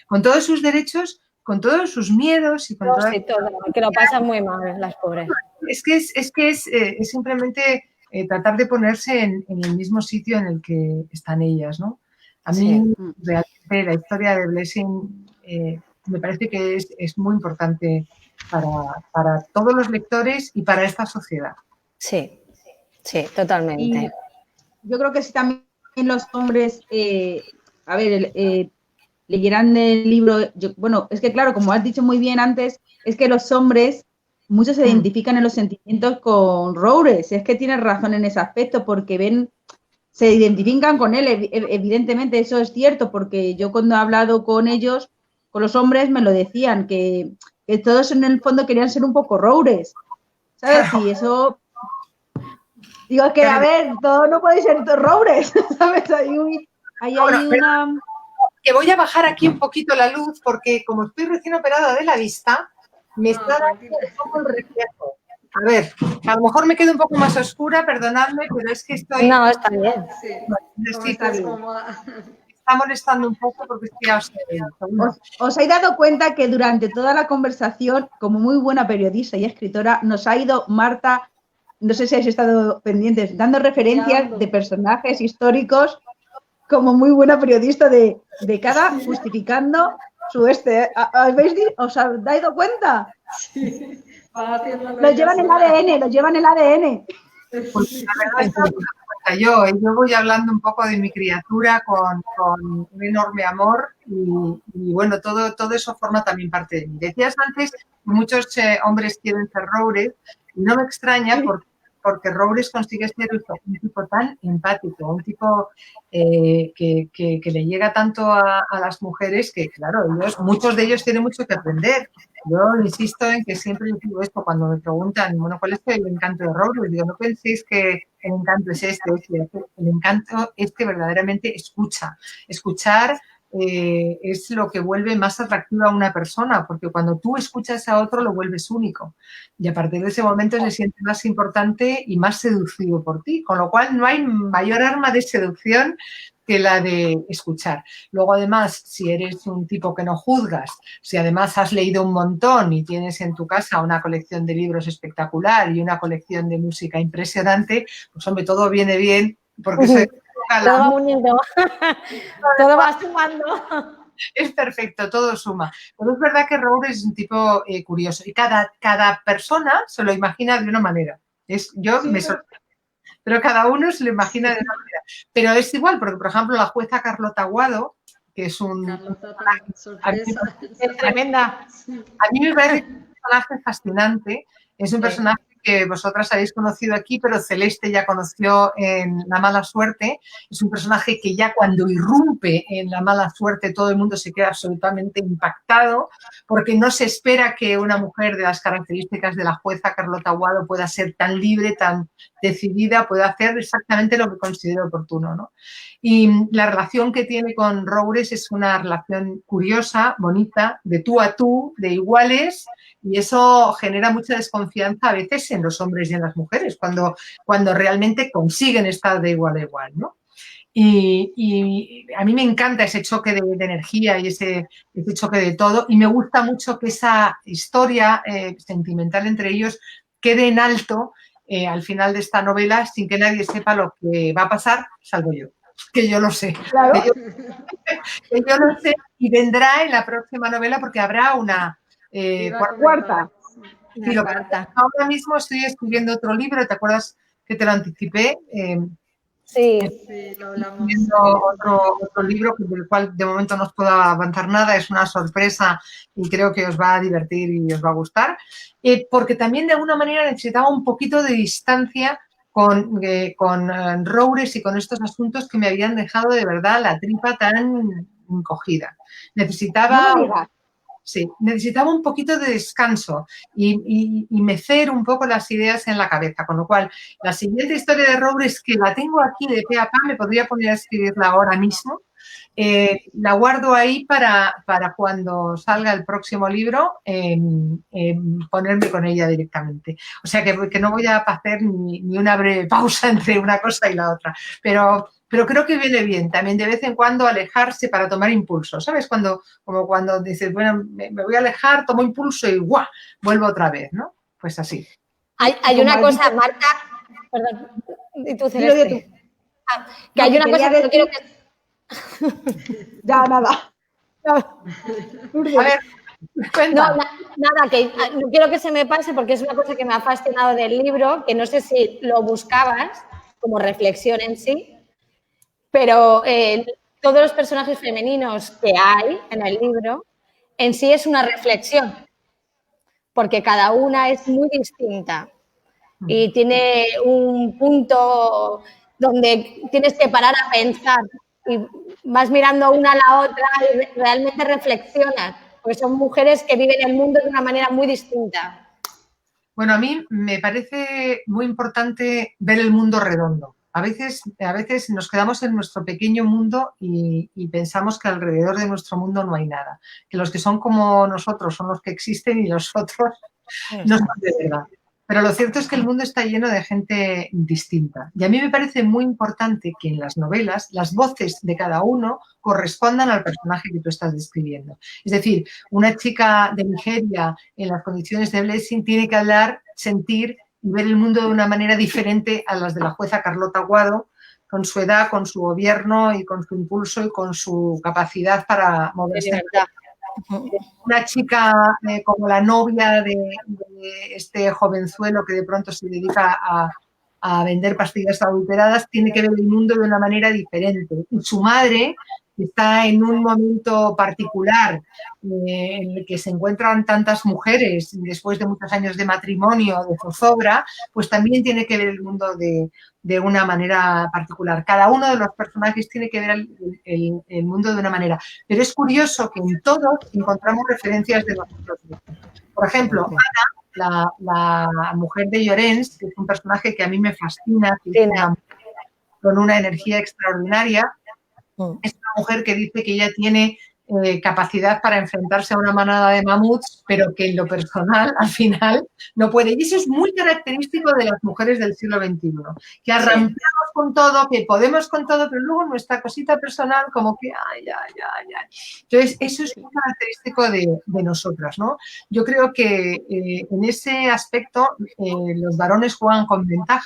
con todos sus derechos, con todos sus miedos y con todas... Sí, todo, que lo pasan muy mal las pobres. Es que es simplemente tratar de ponerse en el mismo sitio en el que están ellas, ¿no? A mí, realmente, la historia de Blessing me parece que es muy importante para todos los lectores y para esta sociedad. Sí, sí, totalmente. Y yo creo que si también los hombres, leyeran el libro, bueno, es que claro, como has dicho muy bien antes, es que los hombres, muchos se identifican en los sentimientos con Roures, es que tienes razón en ese aspecto, porque se identifican con él, evidentemente eso es cierto, porque yo cuando he hablado con ellos, con los hombres, me lo decían, que todos en el fondo querían ser un poco Roures, ¿sabes? Y eso... Digo que, a ver, todo no puede ser Roures, ¿sabes? Hay una... Que voy a bajar aquí un poquito la luz porque como estoy recién operada de la vista, me está dando un poco el reflejo. A ver, a lo mejor me quedo un poco más oscura, perdonadme, pero es que estoy... No, está bien. Sí, está molestando un poco porque estoy ausente. ¿Os habéis dado cuenta que durante toda la conversación, como muy buena periodista y escritora, nos ha ido Marta, no sé si habéis estado pendientes, dando referencias de personajes históricos como muy buena periodista de cada, justificando su ¿Os habéis dado cuenta? Sí. Lo llevan el ADN, lo llevan el ADN. Pues la verdad es que yo voy hablando un poco de mi criatura con un enorme amor y bueno, todo eso forma también parte de mí. Decías antes que muchos hombres quieren ser Roures y no me extraña porque Roures consigue ser un tipo tan empático, un tipo que le llega tanto a las mujeres que, claro, muchos de ellos tienen mucho que aprender. Yo insisto en que siempre digo esto cuando me preguntan, bueno, ¿cuál es el encanto de Roures? Digo, no penséis que el encanto es este. El encanto es que verdaderamente escucha. Escuchar es lo que vuelve más atractiva a una persona, porque cuando tú escuchas a otro lo vuelves único y a partir de ese momento se siente más importante y más seducido por ti, con lo cual no hay mayor arma de seducción que la de escuchar. Luego, además, si eres un tipo que no juzgas, si además has leído un montón y tienes en tu casa una colección de libros espectacular y una colección de música impresionante, pues hombre, todo viene bien porque todo va uniendo, todo va sumando. Es perfecto, todo suma. Pero es verdad que Roures es un tipo curioso y cada persona se lo imagina de una manera. Me sorprendo. Pero cada uno se lo imagina de una manera. Pero es igual, porque, por ejemplo, la jueza Carlota Aguado, que es es tremenda. A mí me parece que es un personaje fascinante. Es un personaje que vosotras habéis conocido aquí, pero Celeste ya conoció en La mala suerte. Es un personaje que ya cuando irrumpe en La mala suerte todo el mundo se queda absolutamente impactado porque no se espera que una mujer de las características de la jueza Carlota Aguado pueda ser tan libre, tan decidida, pueda hacer exactamente lo que considere oportuno, ¿no? Y la relación que tiene con Roures es una relación curiosa, bonita, de tú a tú, de iguales, y eso genera mucha desconfianza a veces en los hombres y en las mujeres, cuando realmente consiguen estar de igual a igual, ¿no? Y a mí me encanta ese choque de energía y ese choque de todo, y me gusta mucho que esa historia sentimental entre ellos quede en alto al final de esta novela sin que nadie sepa lo que va a pasar, salvo yo. Que yo lo sé. Claro. Que yo lo sé y vendrá en la próxima novela porque habrá una cuarta. Sí, ahora mismo estoy escribiendo otro libro, ¿te acuerdas que te lo anticipé? Sí, lo hablamos. Otro libro del cual de momento no os puedo avanzar nada, es una sorpresa y creo que os va a divertir y os va a gustar, porque también de alguna manera necesitaba un poquito de distancia con Roures y con estos asuntos que me habían dejado de verdad la tripa tan encogida. Necesitaba... No me digas. Sí, necesitaba un poquito de descanso y mecer un poco las ideas en la cabeza, con lo cual la siguiente historia de Roures, que la tengo aquí de pe a pa, me podría poner a escribirla ahora mismo. La guardo ahí para cuando salga el próximo libro ponerme con ella directamente. O sea que no voy a hacer ni una breve pausa entre una cosa y la otra, pero creo que viene bien también de vez en cuando alejarse para tomar impulso, ¿sabes? Como cuando dices, bueno, me voy a alejar, tomo impulso y ¡guau! Vuelvo otra vez, ¿no? Pues así. Hay una cosa, Marta, perdón, y tú, Celeste. Que hay una cosa que no quiero que... Ya, nada. A ver, cuenta. No, nada, que no quiero que se me pase porque es una cosa que me ha fascinado del libro, que no sé si lo buscabas como reflexión en sí, pero todos los personajes femeninos que hay en el libro en sí es una reflexión, porque cada una es muy distinta y tiene un punto donde tienes que parar a pensar y vas mirando una a la otra y realmente reflexionas, porque son mujeres que viven el mundo de una manera muy distinta. Bueno, a mí me parece muy importante ver el mundo redondo. A veces nos quedamos en nuestro pequeño mundo y pensamos que alrededor de nuestro mundo no hay nada. Que los que son como nosotros son los que existen y los otros no son de verdad. Pero lo cierto es que el mundo está lleno de gente distinta. Y a mí me parece muy importante que en las novelas las voces de cada uno correspondan al personaje que tú estás describiendo. Es decir, una chica de Nigeria en las condiciones de Blessing tiene que hablar, sentir y ver el mundo de una manera diferente a las de la jueza Carlota Guado, con su edad, con su gobierno y con su impulso y con su capacidad para moverse. Una chica como la novia de este jovenzuelo que de pronto se dedica a vender pastillas adulteradas tiene que ver el mundo de una manera diferente. Y su madre, que está en un momento particular en el que se encuentran tantas mujeres después de muchos años de matrimonio, de zozobra, pues también tiene que ver el mundo de una manera particular. Cada uno de los personajes tiene que ver el mundo de una manera. Pero es curioso que en todos encontramos referencias de nosotros mismos. Por ejemplo, Ana, la mujer de Llorens, que es un personaje que a mí me fascina, que es con una energía extraordinaria, es una mujer que dice que ella tiene capacidad para enfrentarse a una manada de mamuts, pero que en lo personal, al final, no puede. Y eso es muy característico de las mujeres del siglo XXI, que arrancamos con todo, que podemos con todo, pero luego nuestra cosita personal como que, ay. Entonces, eso es muy característico de nosotras, ¿no? Yo creo que en ese aspecto los varones juegan con ventaja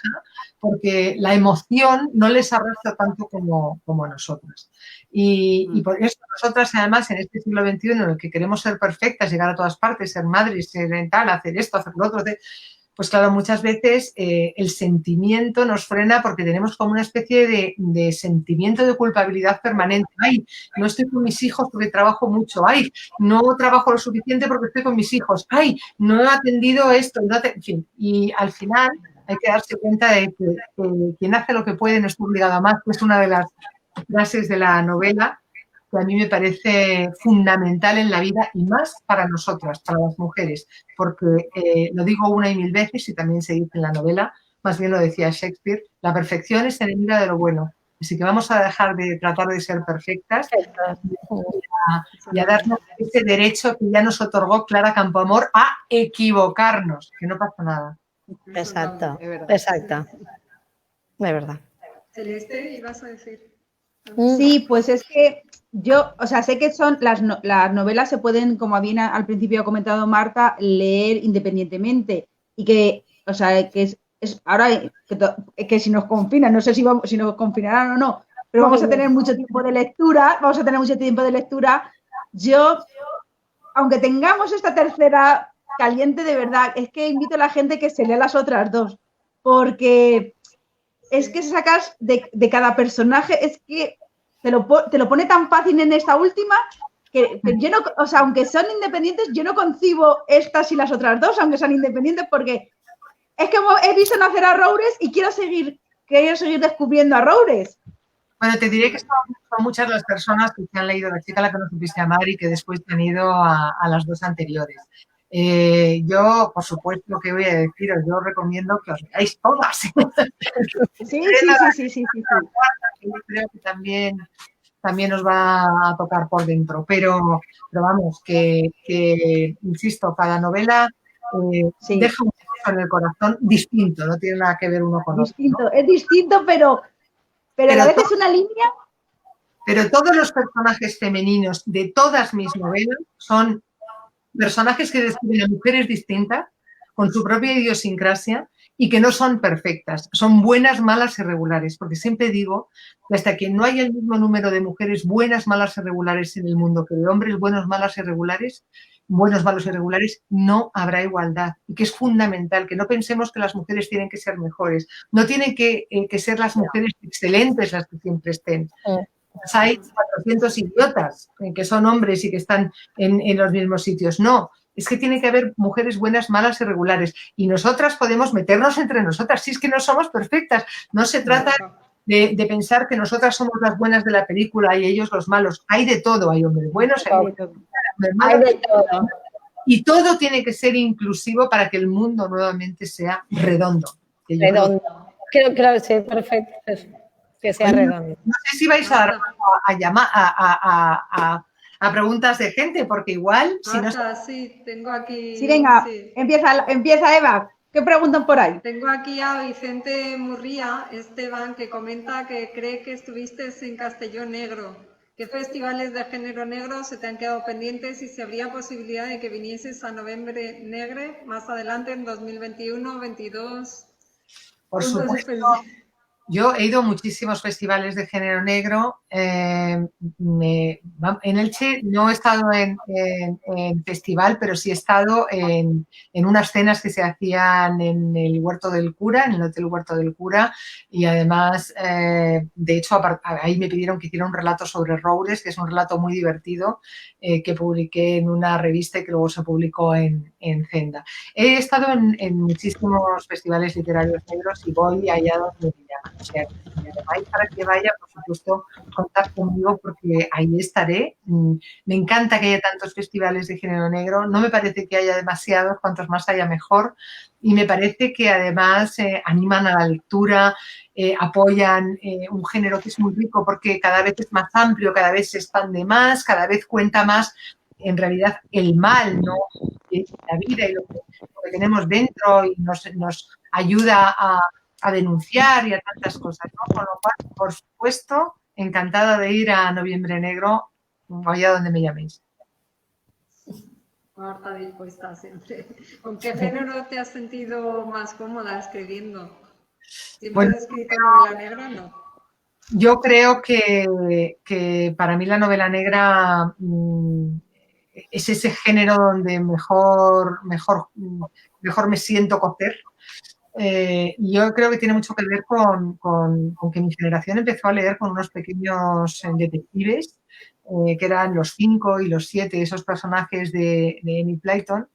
porque la emoción no les arrastra tanto como nosotras. Y por eso nosotras, además, en este siglo XXI, en el que queremos ser perfectas, llegar a todas partes, ser madres, ser tal, hacer esto, hacer lo otro, pues claro, muchas veces el sentimiento nos frena porque tenemos como una especie de sentimiento de culpabilidad permanente. Ay, no estoy con mis hijos porque trabajo mucho. Ay, no trabajo lo suficiente porque estoy con mis hijos. Ay, no he atendido esto. En fin, y al final hay que darse cuenta de que quien hace lo que puede no está obligado a más, que es una de las frases de la novela que a mí me parece fundamental en la vida y más para nosotras, para las mujeres, porque lo digo una y mil veces y también se dice en la novela, más bien lo decía Shakespeare, la perfección es enemiga de lo bueno. Así que vamos a dejar de tratar de ser perfectas y a darnos ese derecho que ya nos otorgó Clara Campoamor a equivocarnos, que no pasa nada. Exacto, exacto. De verdad. Celeste, ¿ibas a decir? Sí, pues es que yo, o sea, sé que son las novelas se pueden, como bien al principio ha comentado Marta, leer independientemente y que, o sea, que es ahora que si nos confinan, no sé si nos confinarán o no, pero vamos a tener mucho tiempo de lectura, Yo, aunque tengamos esta tercera caliente de verdad, es que invito a la gente que se lea las otras dos, porque es que sacas de cada personaje, es que te lo pone tan fácil en esta última que yo no, o sea, aunque son independientes, yo no concibo estas y las otras dos, aunque sean independientes, porque es que he visto nacer a Roures y quiero seguir descubriendo a Roures. Bueno, te diré que son muchas las personas que se han leído La chica a la que no supiste amar y que después han ido a las dos anteriores. Yo, por supuesto, ¿qué voy a deciros? Yo os recomiendo que os veáis todas. Sí. Yo creo que también os va a tocar por dentro, pero vamos, que insisto, cada novela deja un peso en el corazón distinto, no tiene nada que ver uno con otro, ¿no? Es distinto, pero a la vez es una línea. Pero todos los personajes femeninos de todas mis novelas son personajes que describen a mujeres distintas, con su propia idiosincrasia y que no son perfectas. Son buenas, malas y regulares, porque siempre digo que hasta que no haya el mismo número de mujeres buenas, malas y regulares en el mundo que de hombres buenos, malos, malos y regulares, no habrá igualdad. Y que es fundamental que no pensemos que las mujeres tienen que ser mejores. No tienen que ser las mujeres excelentes las que siempre estén. Hay 400 idiotas que son hombres y que están en los mismos sitios. No, es que tiene que haber mujeres buenas, malas y regulares. Y nosotras podemos meternos entre nosotras. Si es que no somos perfectas. No se trata de pensar que nosotras somos las buenas de la película y ellos los malos. Hay de todo. Hay hombres buenos, hay hombres malos. Hay de todo. Y todo tiene que ser inclusivo para que el mundo nuevamente sea redondo. Redondo. Creo que sí, perfecto. Que sea redondo. No sé si vais a dar a preguntas de gente, porque igual... Marta, sí, tengo aquí... Sí, venga, sí. empieza Eva. ¿Qué preguntan por ahí? Tengo aquí a Vicente Murría, Esteban, que comenta que cree que estuviste en Castelló Negro. ¿Qué festivales de género negro se te han quedado pendientes y si habría posibilidad de que vinieses a Noviembre Negre más adelante en 2021, 22? Por supuesto. Yo he ido a muchísimos festivales de género negro. En Elche no he estado en festival, pero sí he estado en unas cenas que se hacían en el Huerto del Cura, en el Hotel Huerto del Cura. Y además, de hecho, ahí me pidieron que hiciera un relato sobre roures, que es un relato muy divertido, que publiqué en una revista y que luego se publicó en Zenda. He estado en muchísimos festivales literarios negros y voy allá donde me llaman. O sea, si me llamáis para que vaya, por supuesto, contad conmigo porque ahí estaré. Me encanta que haya tantos festivales de género negro. No me parece que haya demasiados, cuantos más haya mejor. Y me parece que además animan a la lectura, apoyan un género que es muy rico porque cada vez es más amplio, cada vez se expande más, cada vez cuenta más en realidad el mal, ¿no? La vida y lo que tenemos dentro y nos ayuda a denunciar y a tantas cosas, ¿no? Con lo cual, por supuesto, encantada de ir a Noviembre Negro, allá donde me llaméis. Marta, dispuesta siempre. ¿Con qué género te has sentido más cómoda escribiendo? ¿Siempre has escrito novela negra o no? Yo creo que para mí la novela negra es ese género donde mejor me siento cocer. Yo creo que tiene mucho que ver con que mi generación empezó a leer con unos pequeños detectives, que eran los 5 y los 7, esos personajes de Enid Blyton.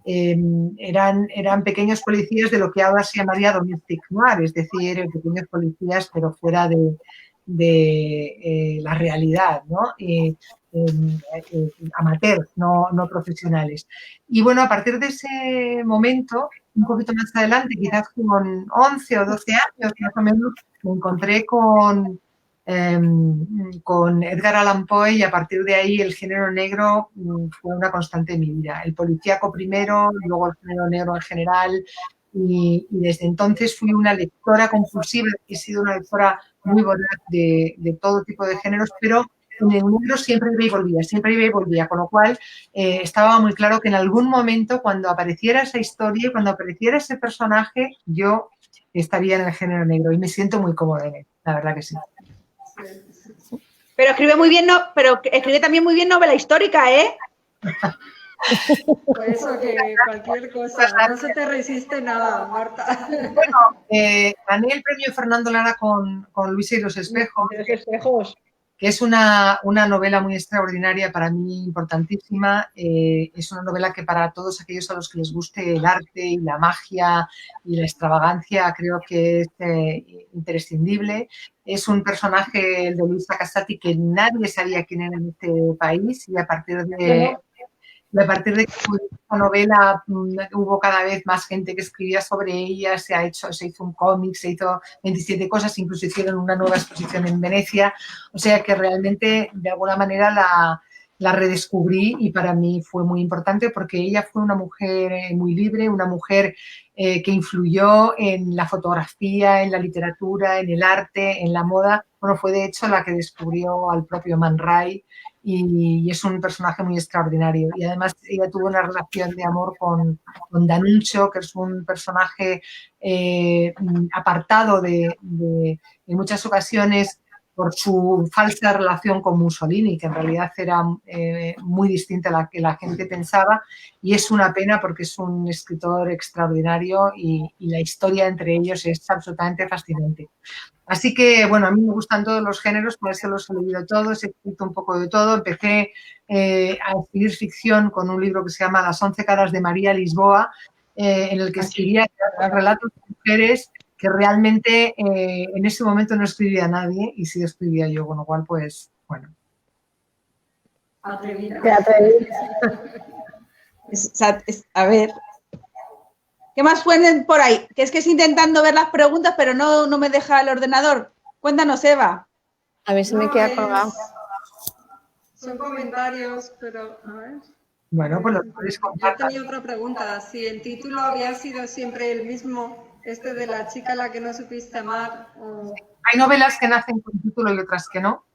Eran pequeños policías de lo que ahora se llamaría domestic noir, es decir, pequeños policías pero fuera de la realidad, ¿no? Amateur, no profesionales. Y bueno, a partir de ese momento, un poquito más adelante, quizás con 11 o 12 años más o menos, me encontré con Edgar Allan Poe y a partir de ahí el género negro fue una constante en mi vida. El policíaco primero, luego el género negro en general y desde entonces fui una lectora compulsiva, he sido una lectora muy voraz de todo tipo de géneros, pero en el negro siempre iba y volvía, con lo cual estaba muy claro que en algún momento cuando apareciera esa historia, cuando apareciera ese personaje, yo estaría en el género negro y me siento muy cómoda en él, la verdad que sí. Pero escribe también muy bien novela histórica, ¿eh? Por eso que cualquier cosa, no se te resiste nada, Marta. Bueno, gané el premio Fernando Lara con Luisa y los espejos. Los espejos. que es una novela muy extraordinaria, para mí importantísima. Es una novela que para todos aquellos a los que les guste el arte y la magia y la extravagancia creo que es imprescindible. Es un personaje, el de Luisa Casati, que nadie sabía quién era en este país, y a partir de que publicó esta novela hubo cada vez más gente que escribía sobre ella, se hizo un cómic, se hizo 27 cosas, incluso hicieron una nueva exposición en Venecia, o sea que realmente de alguna manera la redescubrí, y para mí fue muy importante porque ella fue una mujer muy libre, una mujer que influyó en la fotografía, en la literatura, en el arte, en la moda. Bueno, fue de hecho la que descubrió al propio Man Ray, y es un personaje muy extraordinario. Y además ella tuvo una relación de amor con D'Annunzio, que es un personaje apartado en muchas ocasiones por su falsa relación con Mussolini, que en realidad era muy distinta a la que la gente pensaba, y es una pena porque es un escritor extraordinario y la historia entre ellos es absolutamente fascinante. Así que, bueno, a mí me gustan todos los géneros, por eso los he leído todos, he escrito un poco de todo. Empecé a escribir ficción con un libro que se llama Las 11 caras de María Lisboa, en el que escribía relatos de mujeres que realmente en ese momento no escribía nadie, y sí escribía yo, con lo cual, pues, bueno. Atrevida. A ver, ¿qué más pueden por ahí? Que es intentando ver las preguntas, pero no me deja el ordenador. Cuéntanos, Eva. A ver si me queda colgado. Son comentarios, pero a ver. Bueno, pues lo puedes contar. Yo tenía otra pregunta. Si el título había sido siempre el mismo, de la chica a la que no supiste amar. O... Hay novelas que nacen con título y otras que no.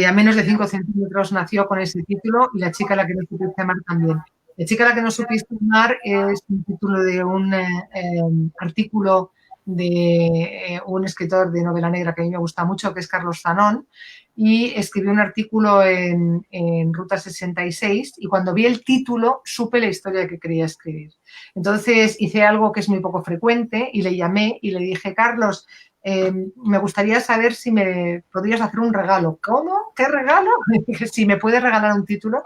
A menos de 5 centímetros nació con ese título, y La chica a la que no supiste amar también. La chica a la que no supiste amar es un título de un artículo de un escritor de novela negra que a mí me gusta mucho, que es Carlos Zanón, y escribió un artículo en Ruta 66, y cuando vi el título supe la historia que quería escribir. Entonces hice algo que es muy poco frecuente y le llamé y le dije: Carlos, me gustaría saber si me podrías hacer un regalo. ¿Cómo? ¿Qué regalo? Si me puedes regalar un título.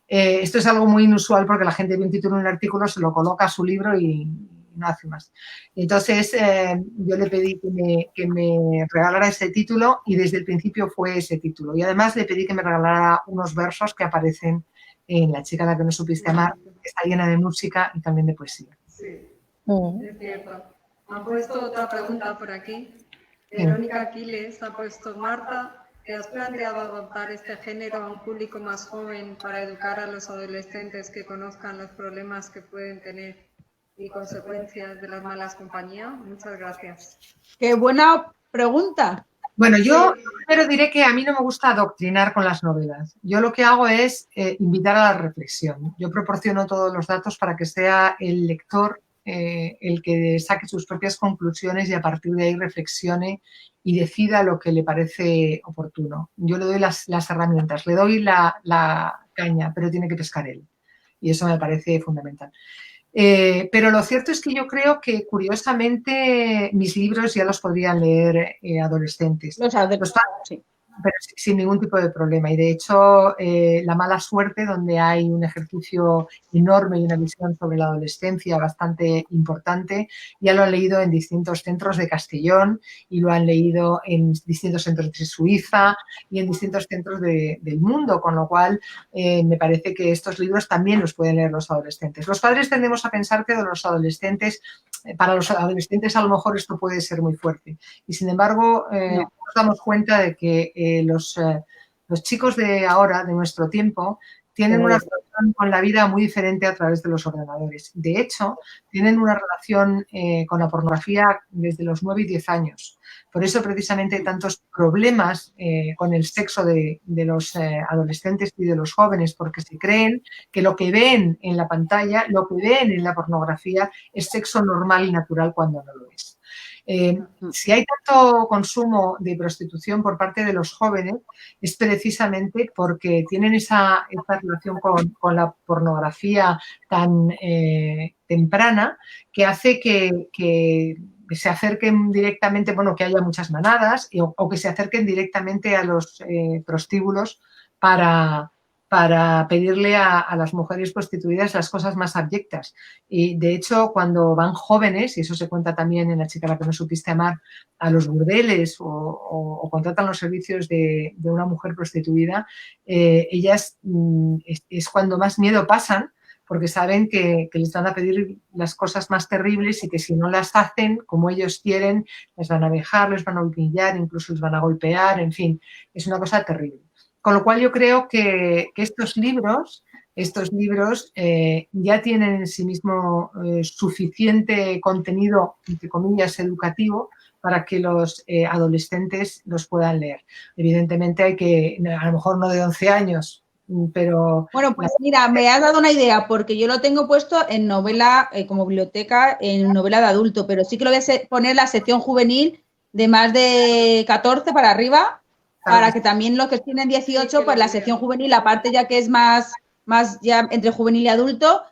Esto es algo muy inusual porque la gente ve un título en un artículo, se lo coloca a su libro y no hace más. Entonces yo le pedí que me regalara ese título, y desde el principio fue ese título. Y además le pedí que me regalara unos versos que aparecen en La chica a la que no supiste amar, que está llena de música y también de poesía. Sí, es cierto. Ha puesto otra pregunta por aquí. Verónica Aquiles ha puesto: Marta, ¿te has planteado adoptar este género a un público más joven para educar a los adolescentes que conozcan los problemas que pueden tener y consecuencias de las malas compañías? Muchas gracias. ¡Qué buena pregunta! Bueno, yo primero diré que a mí no me gusta adoctrinar con las novelas. Yo lo que hago es invitar a la reflexión. Yo proporciono todos los datos para que sea el lector el que saque sus propias conclusiones y a partir de ahí reflexione y decida lo que le parece oportuno. Yo le doy las herramientas, le doy la caña, pero tiene que pescar él. Y eso me parece fundamental. Pero lo cierto es que yo creo que, curiosamente, mis libros ya los podrían leer adolescentes. Los padres, sí, pero sin ningún tipo de problema. Y de hecho, La mala suerte, donde hay un ejercicio enorme y una visión sobre la adolescencia bastante importante, ya lo han leído en distintos centros de Castellón, y lo han leído en distintos centros de Suiza y en distintos centros del mundo, con lo cual me parece que estos libros también los pueden leer los adolescentes. Los padres tendemos a pensar que de los adolescentes, para los adolescentes a lo mejor esto puede ser muy fuerte, y sin embargo nos damos cuenta de que los chicos de ahora, de nuestro tiempo, tienen una relación con la vida muy diferente a través de los ordenadores. De hecho, tienen una relación con la pornografía desde los 9 y 10 años. Por eso, precisamente, hay tantos problemas con el sexo de los adolescentes y de los jóvenes, porque se creen que lo que ven en la pantalla, lo que ven en la pornografía, es sexo normal y natural, cuando no lo es. Si hay tanto consumo de prostitución por parte de los jóvenes, es precisamente porque tienen esa relación con la pornografía tan temprana, que hace que se acerquen directamente, bueno, que haya muchas manadas o que se acerquen directamente a los prostíbulos para pedirle a las mujeres prostituidas las cosas más abyectas. Y de hecho, cuando van jóvenes, y eso se cuenta también en La chica a la que no supiste amar, a los burdeles o contratan los servicios de una mujer prostituida, ellas es cuando más miedo pasan, porque saben que les van a pedir las cosas más terribles y que si no las hacen como ellos quieren, les van a vejar, les van a humillar, incluso les van a golpear, en fin, es una cosa terrible. Con lo cual yo creo que estos libros ya tienen en sí mismo suficiente contenido, entre comillas, educativo para que los adolescentes los puedan leer. Evidentemente hay que, a lo mejor no de 11 años, pero... Bueno, pues mira, me has dado una idea, porque yo lo tengo puesto en novela, como biblioteca, en novela de adulto, pero sí que lo voy a poner la sección juvenil de más de 14 para arriba, para que también los que tienen 18, pues la sección juvenil, la parte ya que es más ya entre juvenil y adulto,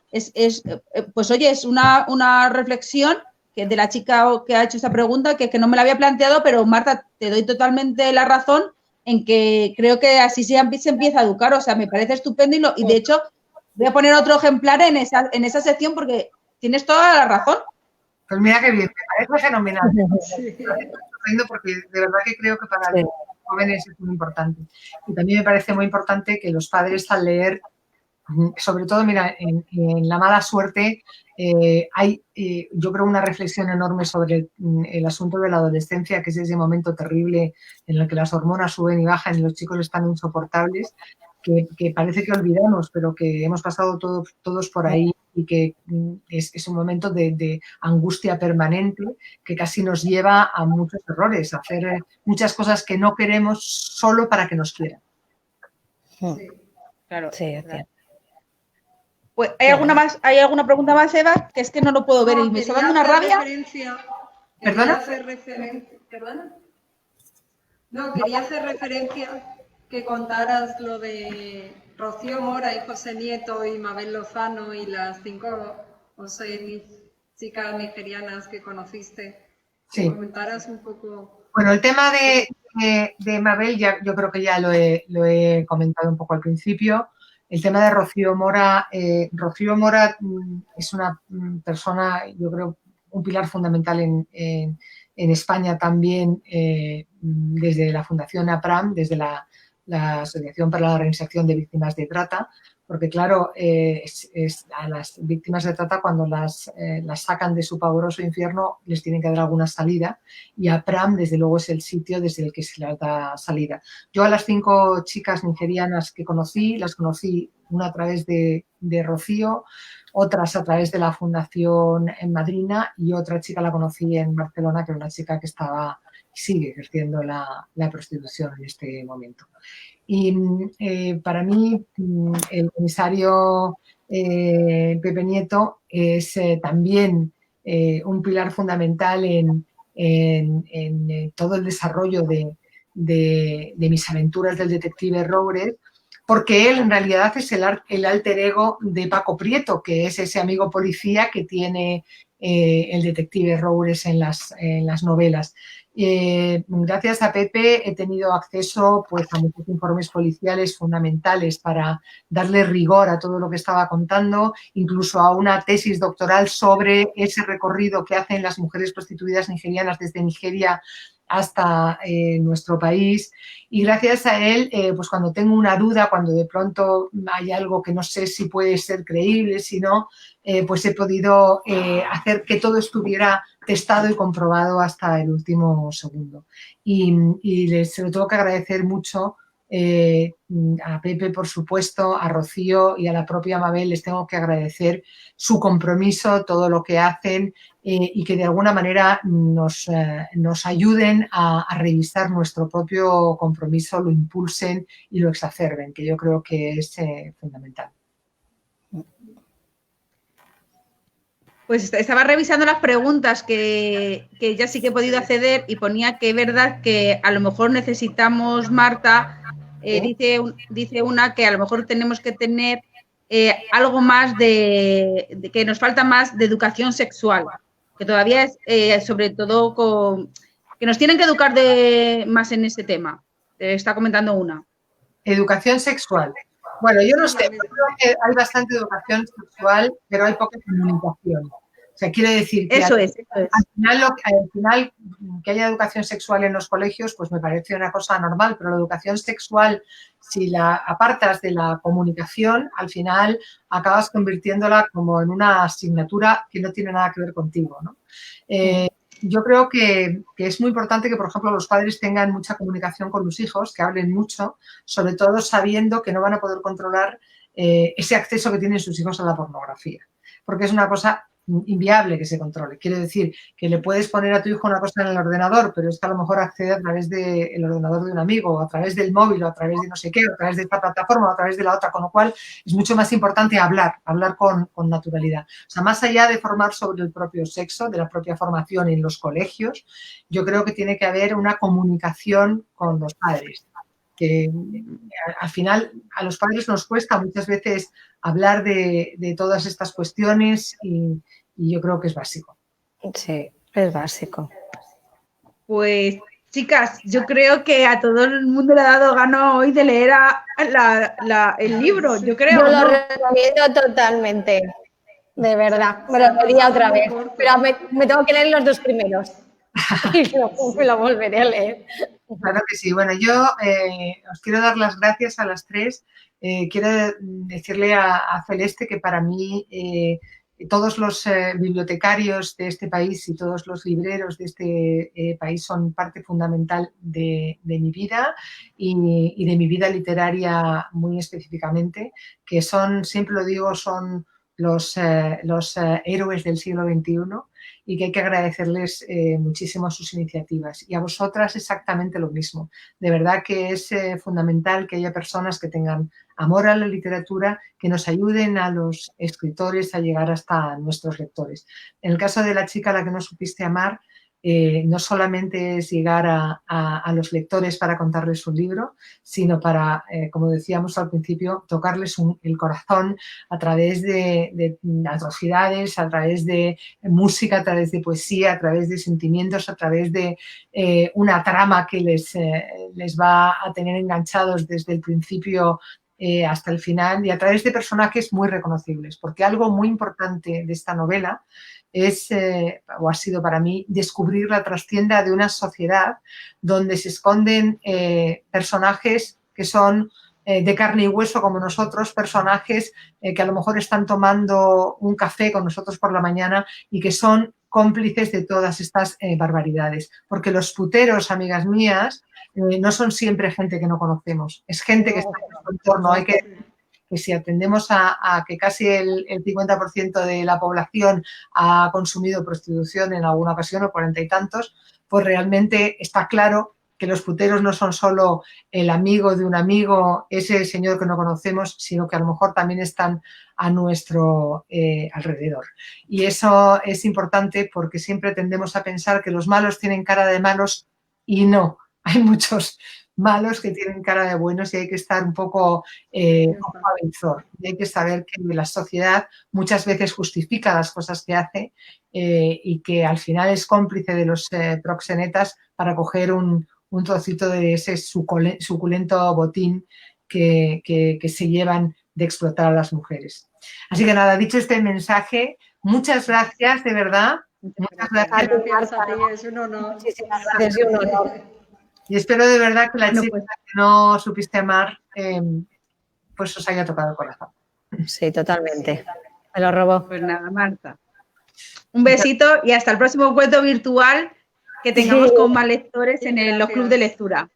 pues oye, es una reflexión que de la chica que ha hecho esta pregunta, que no me la había planteado, pero Marta, te doy totalmente la razón en que creo que así se empieza a educar, o sea, me parece estupendo y de hecho voy a poner otro ejemplar en esa sección porque tienes toda la razón. Pues mira qué bien, me parece fenomenal. Sí. Porque de verdad que creo que para los jóvenes es muy importante. Y también me parece muy importante que los padres al leer, sobre todo, mira, en La mala suerte hay, yo creo, una reflexión enorme sobre el asunto de la adolescencia, que es ese momento terrible en el que las hormonas suben y bajan y los chicos están insoportables, que parece que olvidamos, pero que hemos pasado todos por ahí y que es un momento de angustia permanente que casi nos lleva a muchos errores, a hacer muchas cosas que no queremos solo para que nos quieran. Sí, claro. Sí, es cierto. Pues, ¿hay alguna pregunta más, Eva? Que es que no lo puedo ver y me está dando una rabia. ¿Perdona? ¿Perdona? No, quería hacer referencia que contaras lo de Rocío Mora y José Nieto y Mabel Lozano y las 5 o 6 chicas nigerianas que conociste. Sí. Que comentaras un poco. Bueno, el tema de Mabel yo creo que ya lo he comentado un poco al principio. El tema de Rocío Mora es una persona, yo creo, un pilar fundamental en España también, desde la Fundación APRAM, desde la Asociación para la Reinserción de Víctimas de Trata, porque claro, a las víctimas de trata cuando las sacan de su pavoroso infierno les tienen que dar alguna salida y APRAM desde luego es el sitio desde el que se les da salida. Yo a las 5 chicas nigerianas que conocí, las conocí una a través de Rocío, otras a través de la Fundación en Madrina y otra chica la conocí en Barcelona, que era una chica que sigue ejerciendo la prostitución en este momento. Y para mí el comisario Pepe Nieto es también un pilar fundamental en todo el desarrollo de mis aventuras del detective Roures, porque él en realidad es el alter ego de Paco Prieto, que es ese amigo policía que tiene el detective Roures en las novelas. Gracias a Pepe he tenido acceso pues, a muchos informes policiales fundamentales para darle rigor a todo lo que estaba contando, incluso a una tesis doctoral sobre ese recorrido que hacen las mujeres prostituidas nigerianas desde Nigeria hasta nuestro país. Y gracias a él, pues cuando tengo una duda, cuando de pronto hay algo que no sé si puede ser creíble, si no, pues he podido hacer que todo estuviera testado y comprobado hasta el último segundo. Y se lo tengo que agradecer mucho a Pepe, por supuesto, a Rocío y a la propia Mabel. Les tengo que agradecer su compromiso, todo lo que hacen y que de alguna manera nos ayuden a revisar nuestro propio compromiso, lo impulsen y lo exacerben, que yo creo que es fundamental. Pues estaba revisando las preguntas que ya sí que he podido acceder y ponía que es verdad que a lo mejor necesitamos, Marta, dice una que a lo mejor tenemos que tener algo más de que nos falta más de educación sexual. que todavía es, sobre todo, que nos tienen que educar más en ese tema. Te está comentando una. Educación sexual. Bueno, yo no sé, yo creo que hay bastante educación sexual, pero hay poca comunicación. O sea, quiere decir que Eso es. al final que haya educación sexual en los colegios, pues me parece una cosa normal, pero la educación sexual, si la apartas de la comunicación, al final acabas convirtiéndola como en una asignatura que no tiene nada que ver contigo, ¿no? Yo creo que es muy importante que, por ejemplo, los padres tengan mucha comunicación con los hijos, que hablen mucho, sobre todo sabiendo que no van a poder controlar ese acceso que tienen sus hijos a la pornografía, porque es una cosa inviable que se controle. Quiero decir que le puedes poner a tu hijo una cosa en el ordenador, pero es que a lo mejor accede a través del ordenador de un amigo, o a través del móvil, o a través de no sé qué, o a través de esta plataforma, o a través de la otra, con lo cual es mucho más importante hablar con naturalidad. O sea, más allá de formar sobre el propio sexo, de la propia formación en los colegios, yo creo que tiene que haber una comunicación con los padres. Que al final a los padres nos cuesta muchas veces hablar de todas estas cuestiones y yo creo que es básico. Sí, es básico. Pues, chicas, yo creo que a todo el mundo le ha dado gana hoy de leer el libro, yo creo. Yo lo recomiendo totalmente, de verdad. Me lo leería otra vez, pero me tengo que leer los 2 primeros y me lo volveré a leer. Claro que sí. Bueno, yo os quiero dar las gracias a las 3. Quiero decirle a Celeste que para mí todos los bibliotecarios de este país y todos los libreros de este país son parte fundamental de mi vida y de mi vida literaria muy específicamente, que son, siempre lo digo, son los héroes del siglo XXI y que hay que agradecerles muchísimo sus iniciativas. Y a vosotras exactamente lo mismo. De verdad que es fundamental que haya personas que tengan amor a la literatura, que nos ayuden a los escritores a llegar hasta nuestros lectores. En el caso de la chica a la que no supiste amar, no solamente es llegar a los lectores para contarles un libro, sino para, como decíamos al principio, tocarles el corazón a través de atrocidades, a través de música, a través de poesía, a través de sentimientos, a través de una trama que les va a tener enganchados desde el principio hasta el final y a través de personajes muy reconocibles, porque algo muy importante de esta novela es, o ha sido para mí, descubrir la trastienda de una sociedad donde se esconden personajes que son de carne y hueso como nosotros, personajes que a lo mejor están tomando un café con nosotros por la mañana y que son cómplices de todas estas barbaridades. Porque los puteros, amigas mías, no son siempre gente que no conocemos, es gente que está en nuestro entorno. Hay que si atendemos a que casi el 50% de la población ha consumido prostitución en alguna ocasión, o 40 y tantos, pues realmente está claro que los puteros no son solo el amigo de un amigo, ese señor que no conocemos, sino que a lo mejor también están a nuestro alrededor. Y eso es importante porque siempre tendemos a pensar que los malos tienen cara de malos y no, hay muchos malos que tienen cara de buenos y hay que estar un poco avenzor. Y hay que saber que la sociedad muchas veces justifica las cosas que hace y que al final es cómplice de los proxenetas para coger un trocito de ese suculento botín que se llevan de explotar a las mujeres. Así que nada, dicho este mensaje, muchas gracias, de verdad. Muchas gracias. Gracias a ti, es un honor. Muchísimas gracias, es un honor. Y espero de verdad que la chica que no supiste amar pues os haya tocado el corazón. Sí, totalmente. Me lo robó. Pues nada, Marta. Un besito y hasta el próximo encuentro virtual que tengamos con más lectores en los clubes de lectura.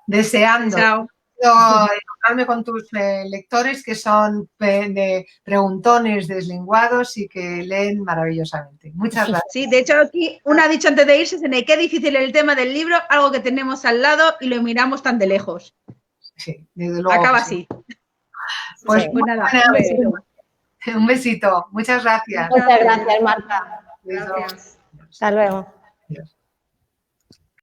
Deseando. Chao. Encontrarme con tus lectores que son de preguntones deslinguados y que leen maravillosamente. Muchas gracias. Sí, de hecho aquí una ha dicho antes de irse, qué difícil es el tema del libro, algo que tenemos al lado y lo miramos tan de lejos. Sí, desde luego. Acaba así. Pues, pues nada, un besito. Muchas gracias. Muchas gracias, Marta. Gracias. Hasta luego.